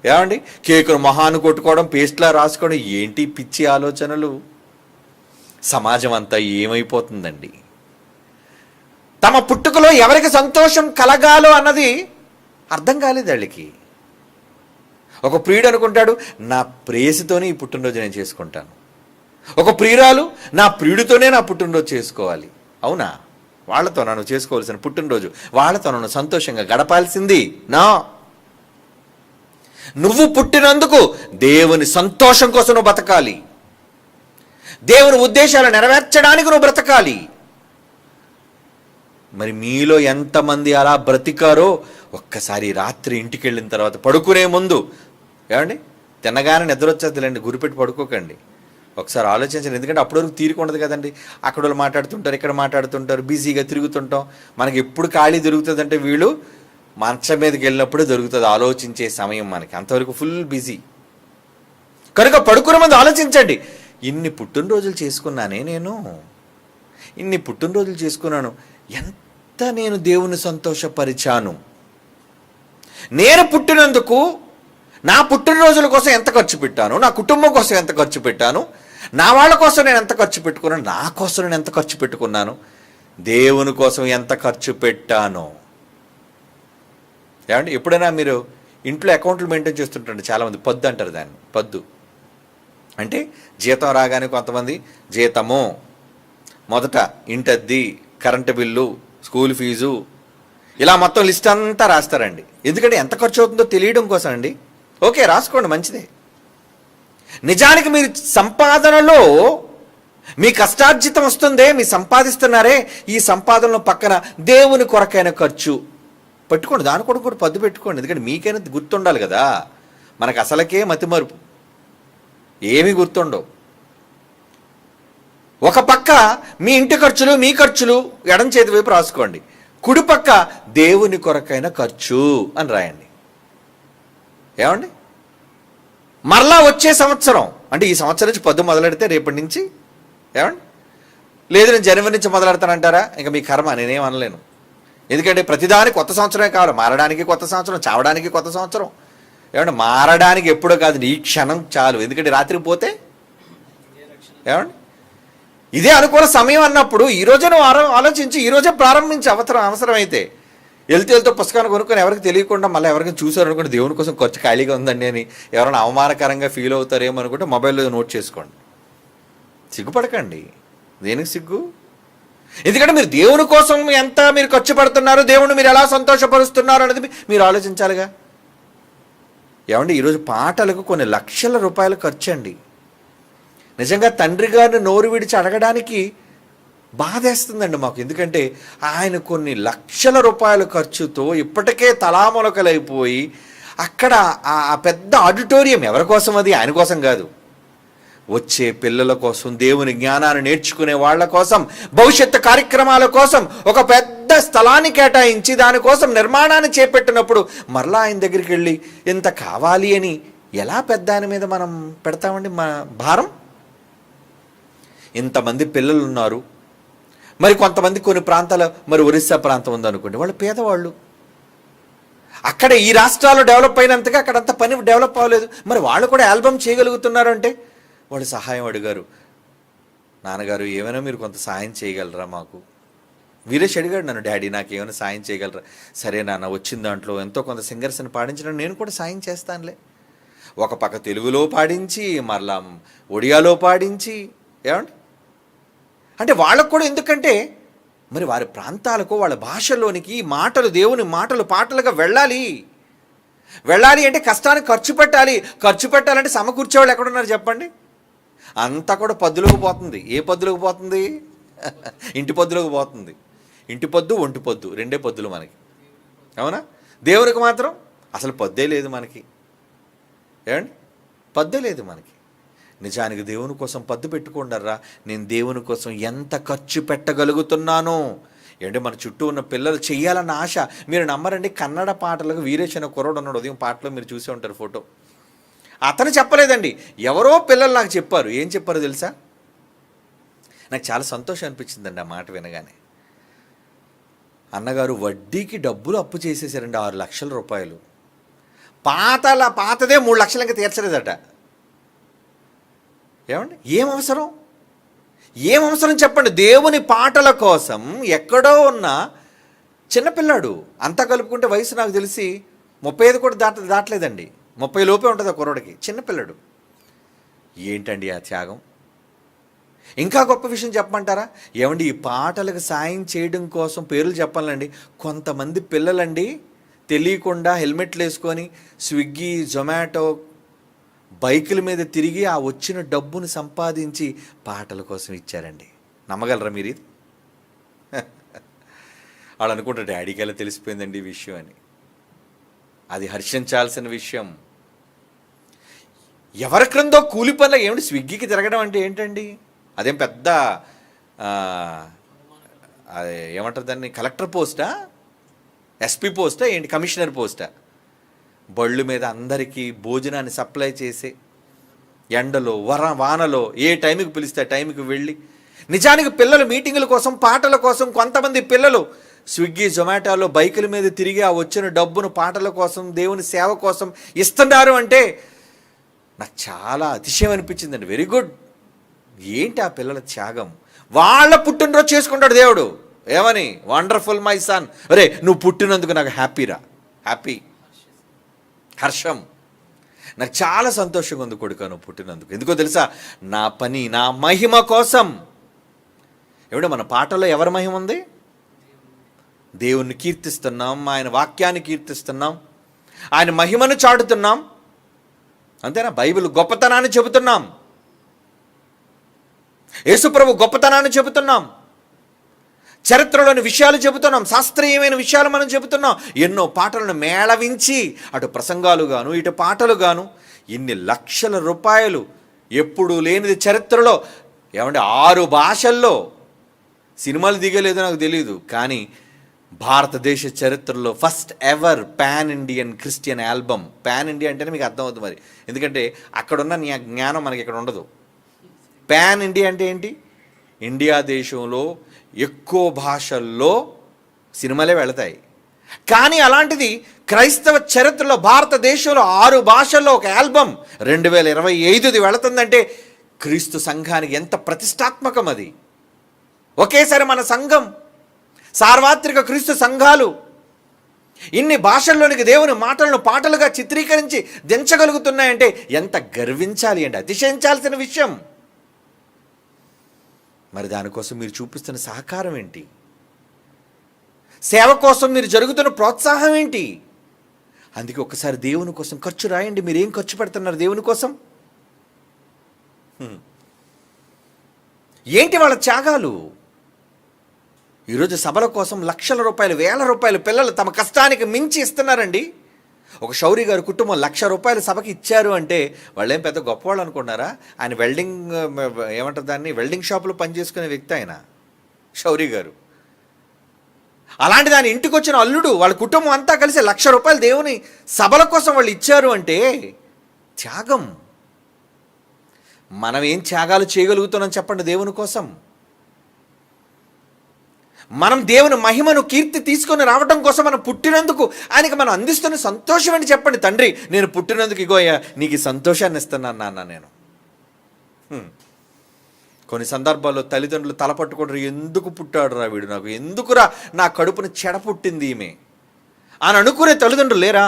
ఏమండి కేకును మొహాన్ని కొట్టుకోవడం, పేస్ట్లా రాసుకోవడం. ఏంటి పిచ్చి ఆలోచనలు? సమాజం అంతా ఏమైపోతుందండి? తమ పుట్టుకలో ఎవరికి సంతోషం కలగాలో అన్నది అర్థం కాలేదు వాళ్ళకి. ఒక ప్రియుడు అనుకుంటాడు, నా ప్రేయసితోనే ఈ పుట్టినరోజు నేను చేసుకుంటాను. ఒక ప్రియురాలు, నా ప్రియుడితోనే నా పుట్టినరోజు చేసుకోవాలి. అవునా? వాళ్ళతో నన్ను చేసుకోవాల్సిన పుట్టినరోజు, వాళ్ళతో నన్ను సంతోషంగా గడపాల్సింది నా. నువ్వు పుట్టినందుకు దేవుని సంతోషం కోసం నువ్వు బ్రతకాలి, దేవుని ఉద్దేశాలు నెరవేర్చడానికి నువ్వు బ్రతకాలి. మరి మీలో ఎంతమంది అలా బ్రతికారో ఒక్కసారి రాత్రి ఇంటికి వెళ్ళిన తర్వాత పడుకునే ముందు, ఏమండి తిన్నగానే నిద్ర వచ్చేదిలేండి, గురిపెట్టి పడుకోకండి. ఒకసారి ఆలోచించండి. ఎందుకంటే అప్పటి వరకు తీరిక ఉండదు కదండి. అక్కడ వాళ్ళు మాట్లాడుతుంటారు, ఇక్కడ మాట్లాడుతుంటారు, బిజీగా తిరుగుతుంటాం. మనకి ఎప్పుడు ఖాళీ దొరుకుతుందంటే వీళ్ళు మంచం మీదకి వెళ్ళినప్పుడే దొరుకుతుంది ఆలోచించే సమయం మనకి. అంతవరకు ఫుల్ బిజీ. కనుక పడుకునే ముందు ఆలోచించండి, ఇన్ని పుట్టినరోజులు చేసుకున్నానే నేను, ఇన్ని పుట్టినరోజులు చేసుకున్నాను, ఎంత నేను దేవుని సంతోషపరిచాను. నేను పుట్టినందుకు నా పుట్టినరోజుల కోసం ఎంత ఖర్చు పెట్టాను, నా కుటుంబం కోసం ఎంత ఖర్చు పెట్టాను, నా వాళ్ళ కోసం నేను ఎంత ఖర్చు పెట్టుకున్నాను, నా కోసం నేను ఎంత ఖర్చు పెట్టుకున్నాను, దేవుని కోసం ఎంత ఖర్చు పెట్టాను. ఏమంటే ఎప్పుడైనా మీరు ఇంట్లో అకౌంట్లు మెయింటైన్ చేస్తుంటారు చాలామంది, పద్దు అంటారు దాన్ని. పద్దు అంటే జీతం రాగానే కొంతమంది జీతము, మొదట ఇంటద్ది, కరెంటు బిల్లు, స్కూల్ ఫీజు, ఇలా మొత్తం లిస్ట్ అంతా రాస్తారండి. ఎందుకంటే ఎంత ఖర్చు అవుతుందో తెలియడం కోసం అండి. ఓకే, రాసుకోండి, మంచిదే. నిజానికి మీరు సంపాదనలో మీ కష్టార్జితం వస్తుందే, మీ సంపాదిస్తున్నారే, ఈ సంపాదనలో పక్కన దేవుని కొరకైన ఖర్చు పెట్టుకోండి, దాని కూడా కూడా పద్దు పెట్టుకోండి. ఎందుకంటే మీకైనా గుర్తుండాలి కదా. మనకు అసలకే మతిమరుపు, ఏమీ గుర్తుండవు. ఒక పక్క మీ ఇంటి ఖర్చులు, మీ ఖర్చులు ఎడం చేతి వైపు రాసుకోండి, కుడి పక్క దేవుని కొరకైన ఖర్చు అని రాయండి. ఏమండి మరలా వచ్చే సంవత్సరం, అంటే ఈ సంవత్సరం నుంచి పద్దు మొదలెడితే రేపటి నుంచి, ఏమండి లేదు నేను జనవరి నుంచి మొదలెడతానంటారా, ఇంకా మీ కర్మ, నేనేం అనలేను. ఎందుకంటే ప్రతిదాని కొత్త సంవత్సరమే కావాలి. మారడానికి కొత్త సంవత్సరం, చావడానికి కొత్త సంవత్సరం. ఏమంటే మారడానికి ఎప్పుడో కాదు, ఈ క్షణం చాలు. ఎందుకంటే రాత్రికి పోతే ఏమండి ఇదే అనుకూల సమయం అన్నప్పుడు ఈరోజే నువ్వు ఆలోచించి ఈరోజే ప్రారంభించి అవసరమైతే. వెళ్తూ పుస్తకాన్ని కొనుక్కొని ఎవరికి తెలియకుండా మళ్ళీ ఎవరికైనా చూసారు అనుకోండి, దేవుని కోసం ఖర్చు ఖాళీగా ఉందండి అని ఎవరైనా అవమానకరంగా ఫీల్ అవుతారేమో అనుకుంటే మొబైల్లో నోట్ చేసుకోండి. సిగ్గుపడకండి. దేనికి సిగ్గు? ఎందుకంటే మీరు దేవుని కోసం ఎంత మీరు ఖర్చు పెడుతున్నారు, దేవుని మీరు ఎలా సంతోషపరుస్తున్నారు అనేది మీరు ఆలోచించాలిగా. ఏమండి, ఈరోజు పాటలకు కొన్ని లక్షల రూపాయలు ఖర్చు అండి. నిజంగా తండ్రి గారిని నోరు విడిచి అడగడానికి బాధేస్తుందండి మాకు. ఎందుకంటే ఆయన కొన్ని లక్షల రూపాయల ఖర్చుతో ఇప్పటికే తలామొలకలైపోయి అక్కడ ఆ పెద్ద ఆడిటోరియం ఎవరి కోసం? అది ఆయన కోసం కాదు, వచ్చే పిల్లల కోసం, దేవుని జ్ఞానాన్ని నేర్చుకునే వాళ్ళ కోసం, భవిష్యత్తు కార్యక్రమాల కోసం ఒక పెద్ద స్థలాన్ని కేటాయించి దానికోసం నిర్మాణాన్ని చేపట్టినప్పుడు మరలా ఆయన దగ్గరికి వెళ్ళి ఇంత కావాలి అని ఎలా పెద్ద ఆయన మీద మనం పెడతామండి మా భారం? ఇంతమంది పిల్లలు ఉన్నారు. మరి కొంతమంది కొన్ని ప్రాంతాల, మరి ఒరిస్సా ప్రాంతం ఉందనుకోండి, వాళ్ళు పేదవాళ్ళు. అక్కడ ఈ రాష్ట్రాలు డెవలప్ అయినంతగా అక్కడంత పని డెవలప్ అవ్వలేదు. మరి వాళ్ళు కూడా ఆల్బమ్ చేయగలుగుతున్నారు అంటే వాళ్ళు సహాయం అడిగారు. నాన్నగారు ఏమైనా మీరు కొంత సాయం చేయగలరా మాకు? వీరేష్ అడిగాడు నన్ను, డాడీ నాకు ఏమైనా సాయం చేయగలరా? సరే నాన్న, వచ్చిన దాంట్లో ఎంతో కొంత సింగర్స్ని పాడించడం నేను కూడా సాయం చేస్తానులే. ఒక పక్క తెలుగులో పాడించి, మరలా ఒడియాలో పాడించి, ఏమండి అంటే వాళ్ళకు కూడా, ఎందుకంటే మరి వారి ప్రాంతాలకు వాళ్ళ భాషలోనికి మాటలు, దేవుని మాటలు పాటలుగా వెళ్ళాలి అంటే కష్టానికి ఖర్చు పెట్టాలి. ఖర్చు పెట్టాలంటే సమకూర్చేవాళ్ళు ఎక్కడున్నారు చెప్పండి? అంతా కూడా పద్దులకు పోతుంది. ఏ పద్దులకు పోతుంది? ఇంటి పద్దులకు పోతుంది. ఇంటి పొద్దు, ఒంటి పొద్దు, రెండే పొద్దులు మనకి, అవునా? దేవునికి మాత్రం అసలు పద్దే లేదు మనకి. ఏమండి, పద్దే లేదు మనకి. నిజానికి దేవుని కోసం పద్దు పెట్టుకోండర్రా. నేను దేవుని కోసం ఎంత ఖర్చు పెట్టగలుగుతున్నానో. ఏంటంటే మన చుట్టూ ఉన్న పిల్లలు చెయ్యాలన్న ఆశ. మీరు నమ్మరండి, కన్నడ పాటలకు వీరేష్ అనే కుర్రోడు ఉన్నాడు. ఉదయం పాటలో మీరు చూసే ఉంటారు ఫోటో. అతను చెప్పలేదండి, ఎవరో పిల్లలు నాకు చెప్పారు. ఏం చెప్పారో తెలుసా? నాకు చాలా సంతోషం అనిపించిందండి ఆ మాట వినగానే. అన్నగారు వడ్డీకి డబ్బులు అప్పు చేసేసారండి, 6 లక్షల రూపాయలు. పాతదే 3 లక్షలు ఇంకా తీర్చలేదట. ఏమండి, ఏం అవసరం చెప్పండి? దేవుని పాటల కోసం ఎక్కడో ఉన్న చిన్నపిల్లాడు, అంతా కలుపుకుంటే వయసు నాకు తెలిసి 35 కూడా దాటలేదండి. 30 లోపే ఉంటుంది ఆ కుర్రోడికి, చిన్నపిల్లాడు. ఏంటండి ఆ త్యాగం? ఇంకా గొప్ప విషయం చెప్పమంటారా? ఏమండి, ఈ పాటలకు సాయం చేయడం కోసం పేర్లు చెప్పాలండి. కొంతమంది పిల్లలండి తెలియకుండా హెల్మెట్లు వేసుకొని స్విగ్గీ, జొమాటో బైకుల మీద తిరిగి ఆ వచ్చిన డబ్బును సంపాదించి పాటల కోసం ఇచ్చారండి. నమ్మగలరా మీరు ఇది? వాళ్ళు అనుకుంటారు డాడీకి ఎలా తెలిసిపోయిందండి ఈ విషయం అని. అది హర్షించాల్సిన విషయం. ఎవరి క్రిందో కూలి పనులు. ఏమిటి స్విగ్గీకి తిరగడం అంటే ఏంటండి? అదేం పెద్ద ఏమంటారు దాన్ని, కలెక్టర్ పోస్టా, ఎస్పీ పోస్టా ఏంటి, కమిషనర్ పోస్టా? బళ్ళు మీద అందరికీ భోజనాన్ని సప్లై చేసే, ఎండలో వానలో ఏ టైంకి పిలిస్తే ఆ టైంకి వెళ్ళి, నిజానికి పిల్లలు మీటింగుల కోసం, పాటల కోసం, కొంతమంది పిల్లలు స్విగ్గీ, జొమాటోలో బైకుల మీద తిరిగి ఆ వచ్చిన డబ్బును పాటల కోసం, దేవుని సేవ కోసం ఇస్తున్నారు అంటే నాకు చాలా అతిశయం అనిపించిందండి. Very good. ఏంటి ఆ పిల్లల త్యాగం? వాళ్ళ పుట్టినరోజు చేసుకుంటాడు దేవుడు. ఏమని? Wonderful my son. అరే నువ్వు పుట్టినందుకు నాకు హ్యాపీరా, హ్యాపీ, హర్షం. నాకు చాలా సంతోషంగా ఉంది కొడుక నువ్వు పుట్టినందుకు. ఎందుకో తెలుసా? నా పని, నా మహిమ కోసం. ఏమిటో మన పాటల్లో ఎవరి మహిమ ఉంది? దేవుణ్ణి కీర్తిస్తున్నాం, ఆయన వాక్యాన్ని కీర్తిస్తున్నాం, ఆయన మహిమను చాటుతున్నాం. అంతేనా? బైబిల్ గొప్పతనాన్ని చెబుతున్నాం, యేసుప్రభు గొప్పతనాన్ని చెబుతున్నాం, చరిత్రలోని విషయాలు చెబుతున్నాం, శాస్త్రీయమైన విషయాలు మనం చెబుతున్నాం. ఎన్నో పాటలను మేళవించి, అటు ప్రసంగాలు గాను, ఇటు పాటలు గాను, ఇన్ని లక్షల రూపాయలు ఎప్పుడు లేనిది చరిత్రలో. ఏమంటే 6 భాషల్లో సినిమాలు దిగలేదో నాకు తెలియదు, కానీ భారతదేశ చరిత్రలో first ever pan Indian Christian album. Pan India అంటేనే మీకు అర్థమవుతుంది మరి, ఎందుకంటే అక్కడున్న జ్ఞానం మనకి ఇక్కడ ఉండదు. పాన్ ఇండియా అంటే ఏంటి? ఇండియా దేశంలో ఎక్కువ భాషల్లో సినిమాలే వెళతాయి. కానీ అలాంటిది క్రైస్తవ చరిత్రలో భారతదేశంలో 6 భాషల్లో ఒక ఆల్బమ్ 2025ది వెళుతుందంటే క్రీస్తు సంఘానికి ఎంత ప్రతిష్టాత్మకం అది. ఒకేసారి మన సంఘం, సార్వత్రిక క్రీస్తు సంఘాలు ఇన్ని భాషల్లోనికి దేవుని మాటలను పాటలుగా చిత్రీకరించి దించగలుగుతున్నాయంటే ఎంత గర్వించాలి అండి, అతిశయించాల్సిన విషయం. మరి దానికోసం మీరు చూపిస్తున్న సహకారం ఏంటి? సేవ కోసం మీరు జరుగుతున్న ప్రోత్సాహం ఏంటి? అందుకే ఒక్కసారి దేవుని కోసం ఖర్చు రాయండి. మీరు ఏం ఖర్చు పెడుతున్నారు దేవుని కోసం? ఏంటి వాళ్ళ త్యాగాలు? ఈరోజు సభల కోసం లక్షల రూపాయలు, వేల రూపాయలు పిల్లలు తమ కష్టానికి మించి ఇస్తున్నారండి. ఒక శౌరి గారి కుటుంబం ₹1,00,000 సభకి ఇచ్చారు అంటే వాళ్ళేం పెద్ద గొప్పవాళ్ళు అనుకున్నారా? ఆయన ఏమంటారు దాన్ని, వెల్డింగ్ షాపులో పనిచేసుకునే వ్యక్తి ఆయన శౌరి గారు. అలాంటి దాని ఇంటికి వచ్చిన అల్లుడు వాళ్ళ కుటుంబం అంతా కలిసి ₹1,00,000 దేవుని సభల కోసం వాళ్ళు ఇచ్చారు అంటే త్యాగం. మనం ఏం త్యాగాలు చేయగలుగుతున్నాం చెప్పండి దేవుని కోసం? మనం దేవుని మహిమను, కీర్తి తీసుకొని రావడం కోసం మనం పుట్టినందుకు ఆయనకి మనం అందిస్తున్న సంతోషం అని చెప్పండి. తండ్రి, నేను పుట్టినందుకు ఇగోయ్యా నీకు సంతోషాన్ని ఇస్తున్నాను నాన్న నేను. కొన్ని సందర్భాల్లో తల్లిదండ్రులు తలపట్టుకుంటారు, ఎందుకు పుట్టాడు రా వీడు, నాకు ఎందుకురా నా కడుపున చెడ పుట్టింది ఈమె అని అనుకునే తల్లిదండ్రులు లేరా?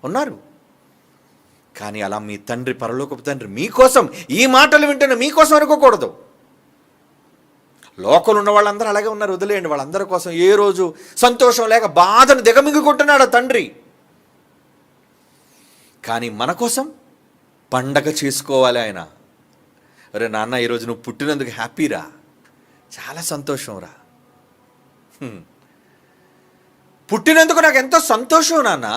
ఉన్నారు. కానీ అలా మీ తండ్రి, పరలోకపు తండ్రి మీకోసం ఈ మాటలు వింటున్న మీకోసం అనుకోకూడదు. లోకంలో ఉన్న వాళ్ళందరూ అలాగే ఉన్నారు, వదిలేయండి. వాళ్ళందరి కోసం ఏ రోజు సంతోషం లేక బాధను దిగమింగుకుంటున్నాడు తండ్రి. కానీ మన కోసం పండగ చేసుకోవాలి ఆయన. అరే నాన్న, ఈరోజు నువ్వు పుట్టినందుకు హ్యాపీరా, చాలా సంతోషం రా, పుట్టినందుకు నాకు ఎంతో సంతోషం నాన్న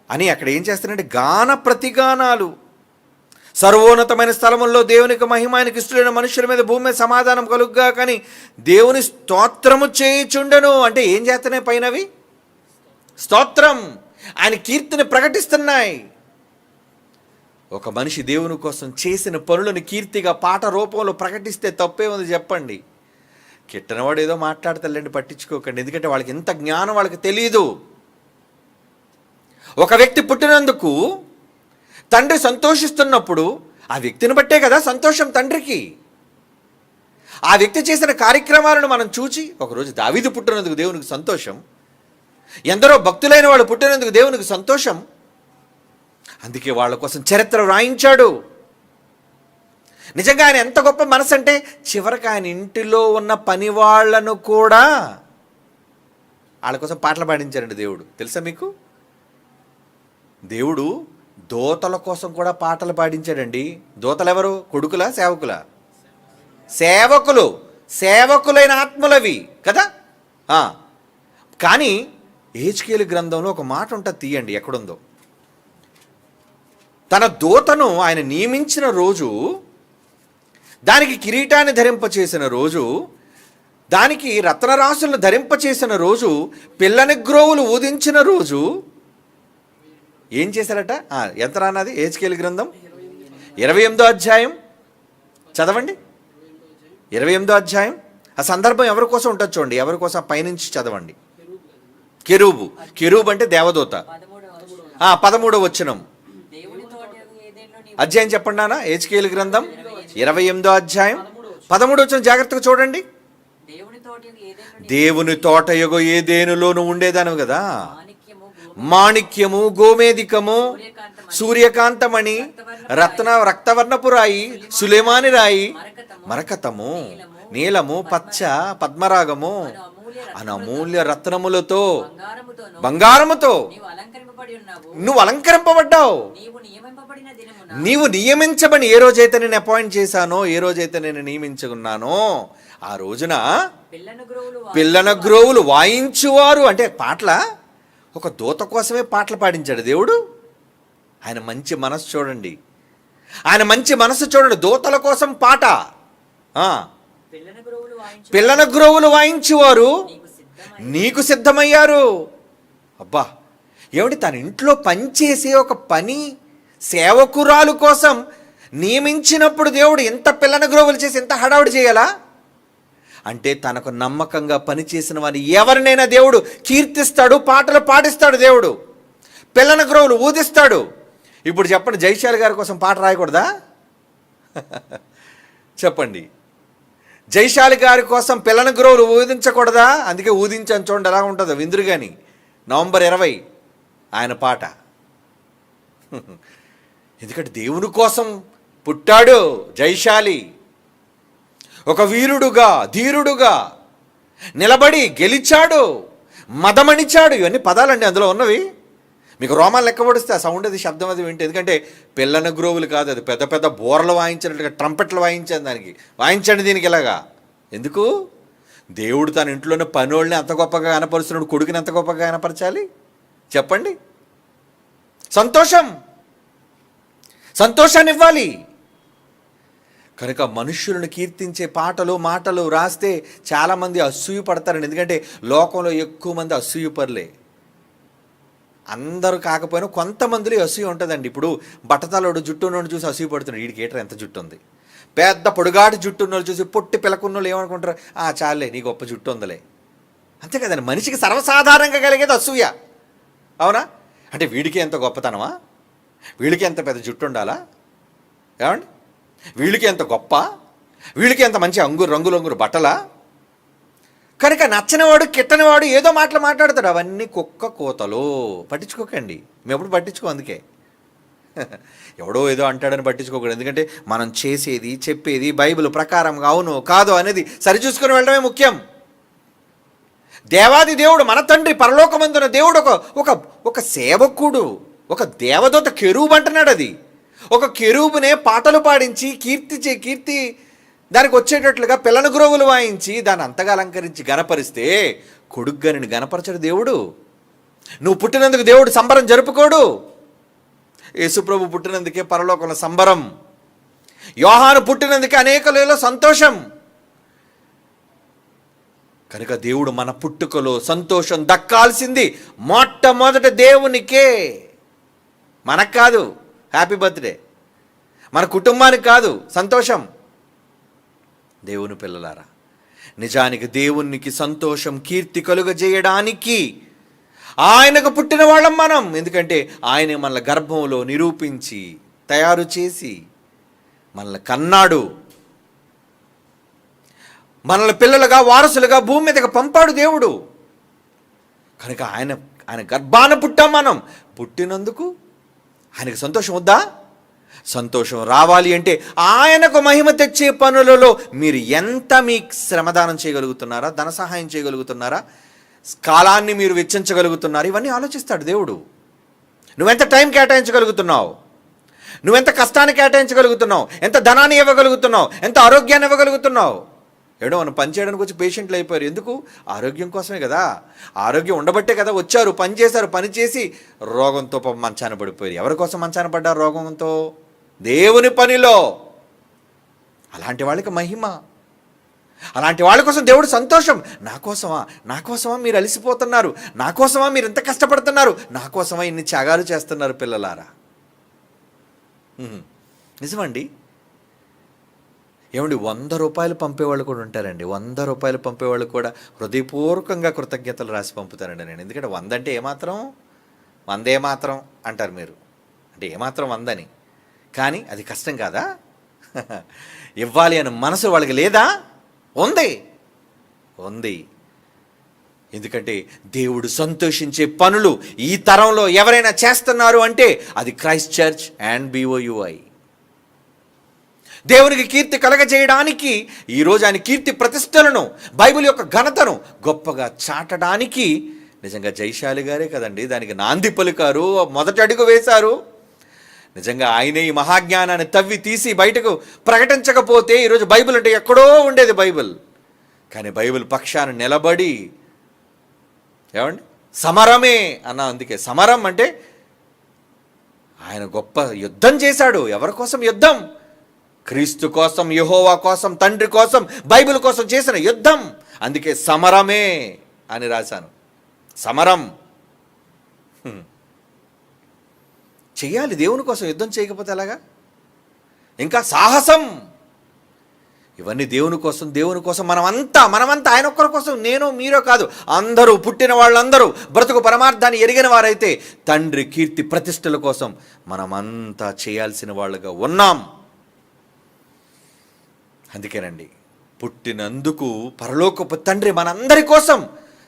అని అక్కడ ఏం చేస్తానంటే గాన ప్రతిగానాలు. సర్వోన్నతమైన స్థలముల్లో దేవునికి మహిమ, ఆయనకి ఇష్టమైన మనుషుల మీద భూమి మీద సమాధానం కలుగ్గా కానీ దేవుని స్తోత్రము చేయుచుండెను. అంటే ఏం చేస్తున్నాయి పైనవి? స్తోత్రం, ఆయన కీర్తిని ప్రకటిస్తున్నాయి. ఒక మనిషి దేవుని కోసం చేసిన పనులను కీర్తిగా పాట రూపంలో ప్రకటిస్తే తప్పే ఉంది చెప్పండి? కిట్టనవాడు ఏదో మాట్లాడతాడండి, పట్టించుకోకండి. ఎందుకంటే వాళ్ళకి ఎంత జ్ఞానం వాళ్ళకి తెలియదు. ఒక వ్యక్తి పుట్టినందుకు తండ్రి సంతోషిస్తున్నప్పుడు ఆ వ్యక్తిని బట్టే కదా సంతోషం తండ్రికి. ఆ వ్యక్తి చేసిన కార్యక్రమాలను మనం చూచి, ఒకరోజు దావీదు పుట్టినందుకు దేవునికి సంతోషం, ఎందరో భక్తులైన వాళ్ళు పుట్టినందుకు దేవునికి సంతోషం. అందుకే వాళ్ళ కోసం చరిత్ర రాయించాడు. నిజంగా ఆయన ఎంత గొప్ప మనసు అంటే చివరికి ఆయన ఇంటిలో ఉన్న పని వాళ్లను కూడా వాళ్ళ కోసం పాటలు పాడించారండి దేవుడు. తెలుసా మీకు? దేవుడు దోతల కోసం కూడా పాటలు పాడించాడండి. దోతలు ఎవరు? కొడుకులా, సేవకులా? సేవకులు. సేవకులైన ఆత్మలవి కదా. కానీ హెజ్కేలు గ్రంథంలో ఒక మాట ఉంటుంది, తీయండి ఎక్కడుందో. తన దూతను ఆయన నియమించిన రోజు, దానికి కిరీటాన్ని ధరింపచేసిన రోజు, దానికి రత్నరాశులను ధరింపచేసిన రోజు, పిల్లని గ్రోవులు ఊదించిన రోజు ఏం చేశారట? ఎంత రానది? హెజ్కేలు గ్రంథం 28వ అధ్యాయం చదవండి. 28వ అధ్యాయం. ఆ సందర్భం ఎవరి కోసం ఉంటుంది చూడండి, ఎవరి కోసం పైనుంచి చదవండి. కెరూబు. కెరూబు అంటే దేవదూత. 13వ వచనం అధ్యాయం చెప్పండి నాన్న. హెజ్కేలు గ్రంథం 28వ అధ్యాయం 13వ వచనం జాగ్రత్తగా చూడండి. దేవుని తోటయుగ ఏదేనులోను ఉండేదాను కదా, మాణిక్యము, గోమేదికము, సూర్యకాంతమణి, రక్తవర్ణపు రాయి, సులేమాని రాయి, మరకతము, నీలము, పచ్చ, పద్మరాగము, అనమూల్య రత్నములతో, బంగారముతో నువ్వు అలంకరింపబడ్డావు. నీవు నియమించబడి, ఏ రోజైతే నేను అపాయింట్ చేశానో, ఏ రోజైతే నేను నియమించుకున్నానో ఆ రోజున పిల్లన గ్రోవులు వాయించువారు. అంటే పాటల ఒక దూత కోసమే పాటలు పాడించాడు దేవుడు. ఆయన మంచి మనసు చూడండి, ఆయన మంచి మనసు చూడండి. దూతల కోసం పాట. పిల్లన గ్రోవులు వాయించువారు నీకు సిద్ధమయ్యారు. అబ్బా, ఏమిటి? తన ఇంట్లో పనిచేసే ఒక పని సేవకురాలు కోసం నియమించినప్పుడు దేవుడు ఎంత పిల్లన గ్రోవులు చేసి ఎంత హడావుడి చేయాలా? అంటే తనకు నమ్మకంగా పనిచేసిన వారిని ఎవరినైనా దేవుడు కీర్తిస్తాడు, పాటలు పాడిస్తాడు, దేవుడు పిల్లన గ్రోవులు ఊదిస్తాడు. ఇప్పుడు చెప్పండి, జైశాలి గారి కోసం పాట రాయకూడదా? చెప్పండి, జైశాలి గారి కోసం పిల్లన గ్రోవులు ఊదించకూడదా? అందుకే ఊదించని చూడండి ఎలా ఉంటుందో విందురు. కానీ నవంబర్ 20 ఆయన పాట. ఎందుకంటే దేవుని కోసం పుట్టాడు జయశాలి, ఒక వీరుడుగా ధీరుడుగా నిలబడి గెలిచాడు, మదమణిచాడు. ఇవన్నీ పదాలండి అందులో ఉన్నవి. మీకు రోమాలు లెక్క పొడిస్తే ఆ సౌండ్ అది శబ్దం అది వింటే, ఎందుకంటే పిల్లన గ్రోవులు కాదు, అది పెద్ద పెద్ద బోర్లు వాయించినట్టుగా ట్రంపెట్లు వాయించాను దానికి. వాయించండి దీనికి ఇలాగా. ఎందుకు? దేవుడు తన ఇంట్లోనే పనోళ్ళని అంత గొప్పగా కనపరుస్తున్నాడు, కొడుకుని ఎంత గొప్పగా కనపరచాలి చెప్పండి? సంతోషాన్ని ఇవ్వాలి. కనుక మనుష్యులను కీర్తించే పాటలు మాటలు రాస్తే చాలామంది అసూయ పడతారండి. ఎందుకంటే లోకంలో ఎక్కువ మంది అసూయపరులే. అందరూ కాకపోయినా కొంతమందిలో అసూయ ఉంటుందండి. ఇప్పుడు బట్టతలోడు జుట్టు ఉన్నోడు చూసి అసూయ పడుతున్నాడు, వీడికి ఏటర్ ఎంత జుట్టు ఉంది. పెద్ద పొడుగాటి జుట్టు ఉన్నోళ్ళు చూసి పొట్టి పిలకున్నోళ్ళు ఏమనుకుంటారు, చాలే నీ గొప్ప జుట్టు ఉందలే. అంతే కదండి, మనిషికి సర్వసాధారణంగా కలిగేది అసూయ. అవునా? అంటే వీడికి ఎంత గొప్పతనమా, వీళ్ళకి ఎంత పెద్ద జుట్టు ఉండాలా, ఏమండి వీళ్ళకి ఎంత గొప్ప, వీళ్ళకి ఎంత మంచి రంగులు బట్టలా. కనుక నచ్చనివాడు కిట్టనివాడు ఏదో మాటలు మాట్లాడతాడు. అవన్నీ కుక్క కోతలు. పట్టించుకోకండి, మేము ఎప్పుడు పట్టించుకో. అందుకే ఎవడో ఏదో అంటాడని పట్టించుకోకూడదు. ఎందుకంటే మనం చేసేది చెప్పేది బైబిల్ ప్రకారంగా అవును కాదు అనేది సరిచూసుకొని వెళ్ళడమే ముఖ్యం. దేవాది దేవుడు మన తండ్రి పరలోకమందున దేవుడు ఒక సేవకుడు, ఒక దేవదూత కెరూబు అంటున్నాడు. అది ఒక కెరూబునే పాటలు పాడించి కీర్తి దానికి వచ్చేటట్లుగా పిల్లన గ్రోవులు వాయించి దాన్ని అంతగా అలంకరించి గణపరిస్తే కొడుగ్గాని గణపరచడు దేవుడు. నువ్వు పుట్టినందుకు దేవుడు సంబరం జరుపుకోడు. యేసుప్రభు పుట్టినందుకే పరలోకంలో సంబరం, యోహాను పుట్టినందుకే అనేకలలో సంతోషం. కనుక దేవుడు మన పుట్టుకలో సంతోషం దక్కాల్సింది మొట్టమొదట దేవునికే, మనకు కాదు. హ్యాపీ బర్త్డే మన కుటుంబానికి కాదు సంతోషం. దేవుని పిల్లలారా, నిజానికి దేవునికి సంతోషం కీర్తి కలుగజేయడానికి ఆయనకు పుట్టిన వాళ్ళం మనం. ఎందుకంటే ఆయన మనల్ని గర్భంలో నిరూపించి తయారు చేసి మనల్ని కన్నాడు, మనల్ని పిల్లలుగా వారసులుగా భూమి మీదకి పంపాడు దేవుడు. కనుక ఆయన గర్భాన పుట్టాం మనం. పుట్టినందుకు ఆయనకు సంతోషం వద్దా? సంతోషం రావాలి అంటే ఆయనకు మహిమ తెచ్చే పనులలో మీరు ఎంత మీ శ్రమదానం చేయగలుగుతున్నారా, ధన సహాయం చేయగలుగుతున్నారా, కాలాన్ని మీరు వెచ్చించగలుగుతున్నారు, ఇవన్నీ ఆలోచిస్తాడు దేవుడు. నువ్వెంత టైం కేటాయించగలుగుతున్నావు, నువ్వెంత కష్టాన్ని కేటాయించగలుగుతున్నావు, ఎంత ధనాన్ని ఇవ్వగలుగుతున్నావు, ఎంత ఆరోగ్యాన్ని ఇవ్వగలుగుతున్నావు. ఏడో మనం పని చేయడానికి వచ్చి పేషెంట్లు అయిపోయారు. ఎందుకు? ఆరోగ్యం కోసమే కదా. ఆరోగ్యం ఉండబట్టే కదా వచ్చారు, పని చేశారు. పని చేసి రోగంతో మంచాన పడిపోయారు. ఎవరి కోసం మంచాన పడ్డారు? రోగంతో. దేవుని పనిలో. అలాంటి వాళ్ళకి మహిమ, అలాంటి వాళ్ళ కోసం దేవుడు సంతోషం. నా కోసమా మీరు అలసిపోతున్నారు, నా కోసమా మీరు ఎంత కష్టపడుతున్నారు, నా కోసమా ఇన్ని త్యాగాలు చేస్తున్నారు పిల్లలారా. నిజమండి. ఏమండి, 100 రూపాయలు పంపేవాళ్ళు కూడా ఉంటారండి. 100 రూపాయలు పంపేవాళ్ళు కూడా హృదయపూర్వకంగా కృతజ్ఞతలు రాసి పంపుతారండి నేను. ఎందుకంటే 100 అంటే ఏమాత్రం, 100 ఏమాత్రం అంటారు మీరు, అంటే ఏమాత్రం 100 అని. కానీ అది కష్టం కాదా? ఇవ్వాలి అని మనసు వాళ్ళకి లేదా? ఉంది. ఎందుకంటే దేవుడు సంతోషించే పనులు ఈ తరంలో ఎవరైనా చేస్తున్నారు అంటే అది క్రైస్ట్ చర్చ్ అండ్ BOUI. దేవునికి కీర్తి కలగజేయడానికి, ఈరోజు ఆయన కీర్తి ప్రతిష్టలను, బైబిల్ యొక్క ఘనతను గొప్పగా చాటడానికి నిజంగా జయశాలి గారే కదండి దానికి నాంది పలికారు, మొదటి అడుగు వేశారు. నిజంగా ఆయనే ఈ మహాజ్ఞానాన్ని తవ్వి తీసి బయటకు ప్రకటించకపోతే ఈరోజు బైబిల్ అంటే ఎక్కడో ఉండేది బైబిల్. కానీ బైబిల్ పక్షాన నిలబడి, ఏమండి సమరమే అన్న. అందుకే సమరం అంటే ఆయన గొప్ప యుద్ధం చేశాడు. ఎవరి కోసం యుద్ధం? క్రీస్తు కోసం, యెహోవా కోసం, తండ్రి కోసం, బైబిల్ కోసం చేసిన యుద్ధం. అందుకే సమరమే అని రాశాను. సమరం చెయ్యాలి. దేవుని కోసం యుద్ధం చేయకపోతే ఎలాగా? ఇంకా సాహసం. ఇవన్నీ దేవుని కోసం మనమంతా ఆయన ఒక్కరి కోసం, నేను మీరో కాదు, అందరూ పుట్టిన వాళ్ళందరూ బ్రతుకు పరమార్థాన్ని ఎరిగిన వారైతే తండ్రి కీర్తి ప్రతిష్టల కోసం మనమంతా చేయాల్సిన వాళ్ళుగా ఉన్నాం. అందుకేనండి పుట్టినందుకు పరలోకపు తండ్రి మనందరి కోసం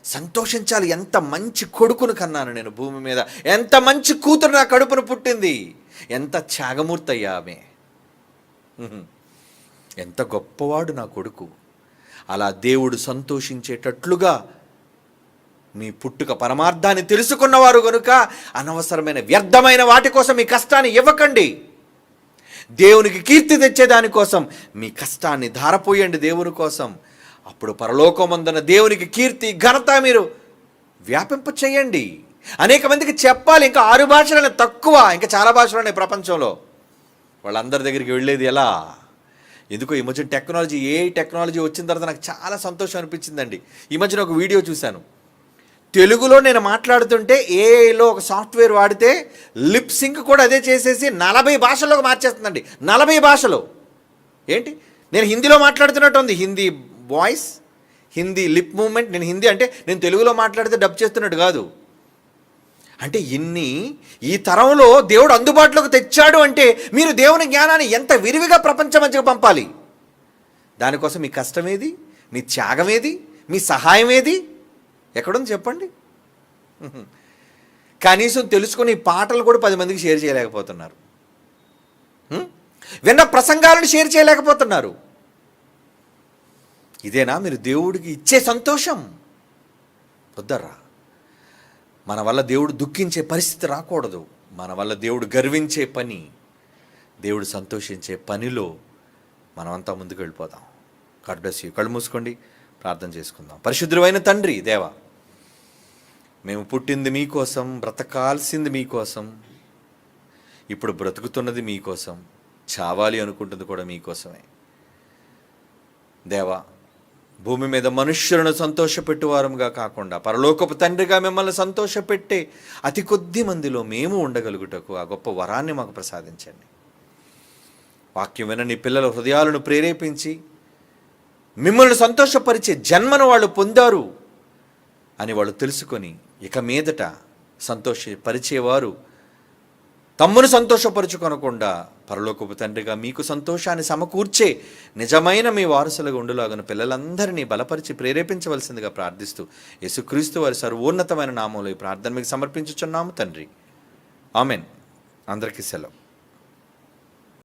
సంతోషించాలి. ఎంత మంచి కొడుకును కన్నాను నేను భూమి మీద, ఎంత మంచి కూతురు నా కడుపును పుట్టింది, ఎంత త్యాగమూర్తి అయ్యా ఆమె, ఎంత గొప్పవాడు నా కొడుకు. అలా దేవుడు సంతోషించేటట్లుగా మీ పుట్టుక పరమార్థాన్ని తెలుసుకున్నవారు కనుక అనవసరమైన వ్యర్థమైన వాటి కోసం మీ కష్టాన్ని ఇవ్వకండి. దేవునికి కీర్తి తెచ్చేదానికోసం మీ కష్టాన్ని ధారపోయండి దేవుని కోసం. అప్పుడు పరలోకమందున దేవునికి కీర్తి ఘనత మీరు వ్యాపింప చేయండి. అనేక మందికి చెప్పాలి. ఇంకా 6 భాషలనే తక్కువ, ఇంకా చాలా భాషలు ఉన్నాయి ప్రపంచంలో. వాళ్ళందరి దగ్గరికి వెళ్ళేది ఎలా? ఎందుకో ఈ మధ్యన టెక్నాలజీ వచ్చిన తర్వాత నాకు చాలా సంతోషం అనిపించిందండి. ఈ మధ్యన ఒక వీడియో చూశాను. తెలుగులో నేను మాట్లాడుతుంటే ఏఐలో ఒక సాఫ్ట్వేర్ వాడితే లిప్ సింక్ కూడా అదే చేసేసి 40 భాషల్లోకి మార్చేస్తుందండి. 40 భాషలు. ఏంటి, నేను హిందీలో మాట్లాడుతున్నట్టు ఉంది. Hindi voice, Hindi lip movement. నేను హిందీ అంటే నేను తెలుగులో మాట్లాడితే డబ్ చేస్తున్నట్టు కాదు. అంటే ఈ తరంలో దేవుడు అందుబాటులోకి తెచ్చాడు అంటే మీరు దేవుని జ్ఞానాన్ని ఎంత విరివిగా ప్రపంచం మధ్యకు పంపాలి. దానికోసం మీ కష్టం ఏది, మీ త్యాగం ఏది, మీ సహాయం ఏది, ఎక్కడుంది చెప్పండి? కనీసం తెలుసుకుని పాటలు కూడా 10 మందికి షేర్ చేయలేకపోతున్నారు. విన్న ప్రసంగాలను షేర్ చేయలేకపోతున్నారు. ఇదేనా మీరు దేవుడికి ఇచ్చే సంతోషం? వద్దరా. మన వల్ల దేవుడు దుఃఖించే పరిస్థితి రాకూడదు. మన వల్ల దేవుడు గర్వించే పని, దేవుడు సంతోషించే పనిలో మనమంతా ముందుకు వెళ్ళిపోదాం. God bless you. కళ్ళు మూసుకోండి, ప్రార్థన చేసుకుందాం. పరిశుద్ధుడైన తండ్రి, దేవా, మేము పుట్టింది మీకోసం, బ్రతకాల్సింది మీకోసం, ఇప్పుడు బ్రతుకుతున్నది మీకోసం, చావాలి అనుకుంటుంది కూడా మీకోసమే. దేవా, భూమి మీద మనుష్యులను సంతోషపెట్టువారంగా కాకుండా పరలోకపు తండ్రిగా మిమ్మల్ని సంతోషపెట్టే అతి కొద్ది మందిలో మేము ఉండగలుగుటకు ఆ గొప్ప వరాన్ని మాకు ప్రసాదించండి. వాక్యం వినని పిల్లల హృదయాలను ప్రేరేపించి మిమ్మల్ని సంతోషపరిచే జన్మను వాళ్ళు పొందారు అని వాళ్ళు తెలుసుకొని ఇక మీదట సంతోషపరిచేవారు తమ్మును సంతోషపరుచుకొనకుండా పరలోకపు తండ్రిగా మీకు సంతోషాన్ని సమకూర్చే నిజమైన మీ వారసులుగా ఉండులాగున పిల్లలందరినీ బలపరిచి ప్రేరేపించవలసిందిగా ప్రార్థిస్తూ యేసుక్రీస్తు వారి సర్వోన్నతమైన నామంలో ఈ ప్రార్థన మీకు సమర్పించుచున్నాము తండ్రి. ఆమెన్. అందరికీ సెలవు.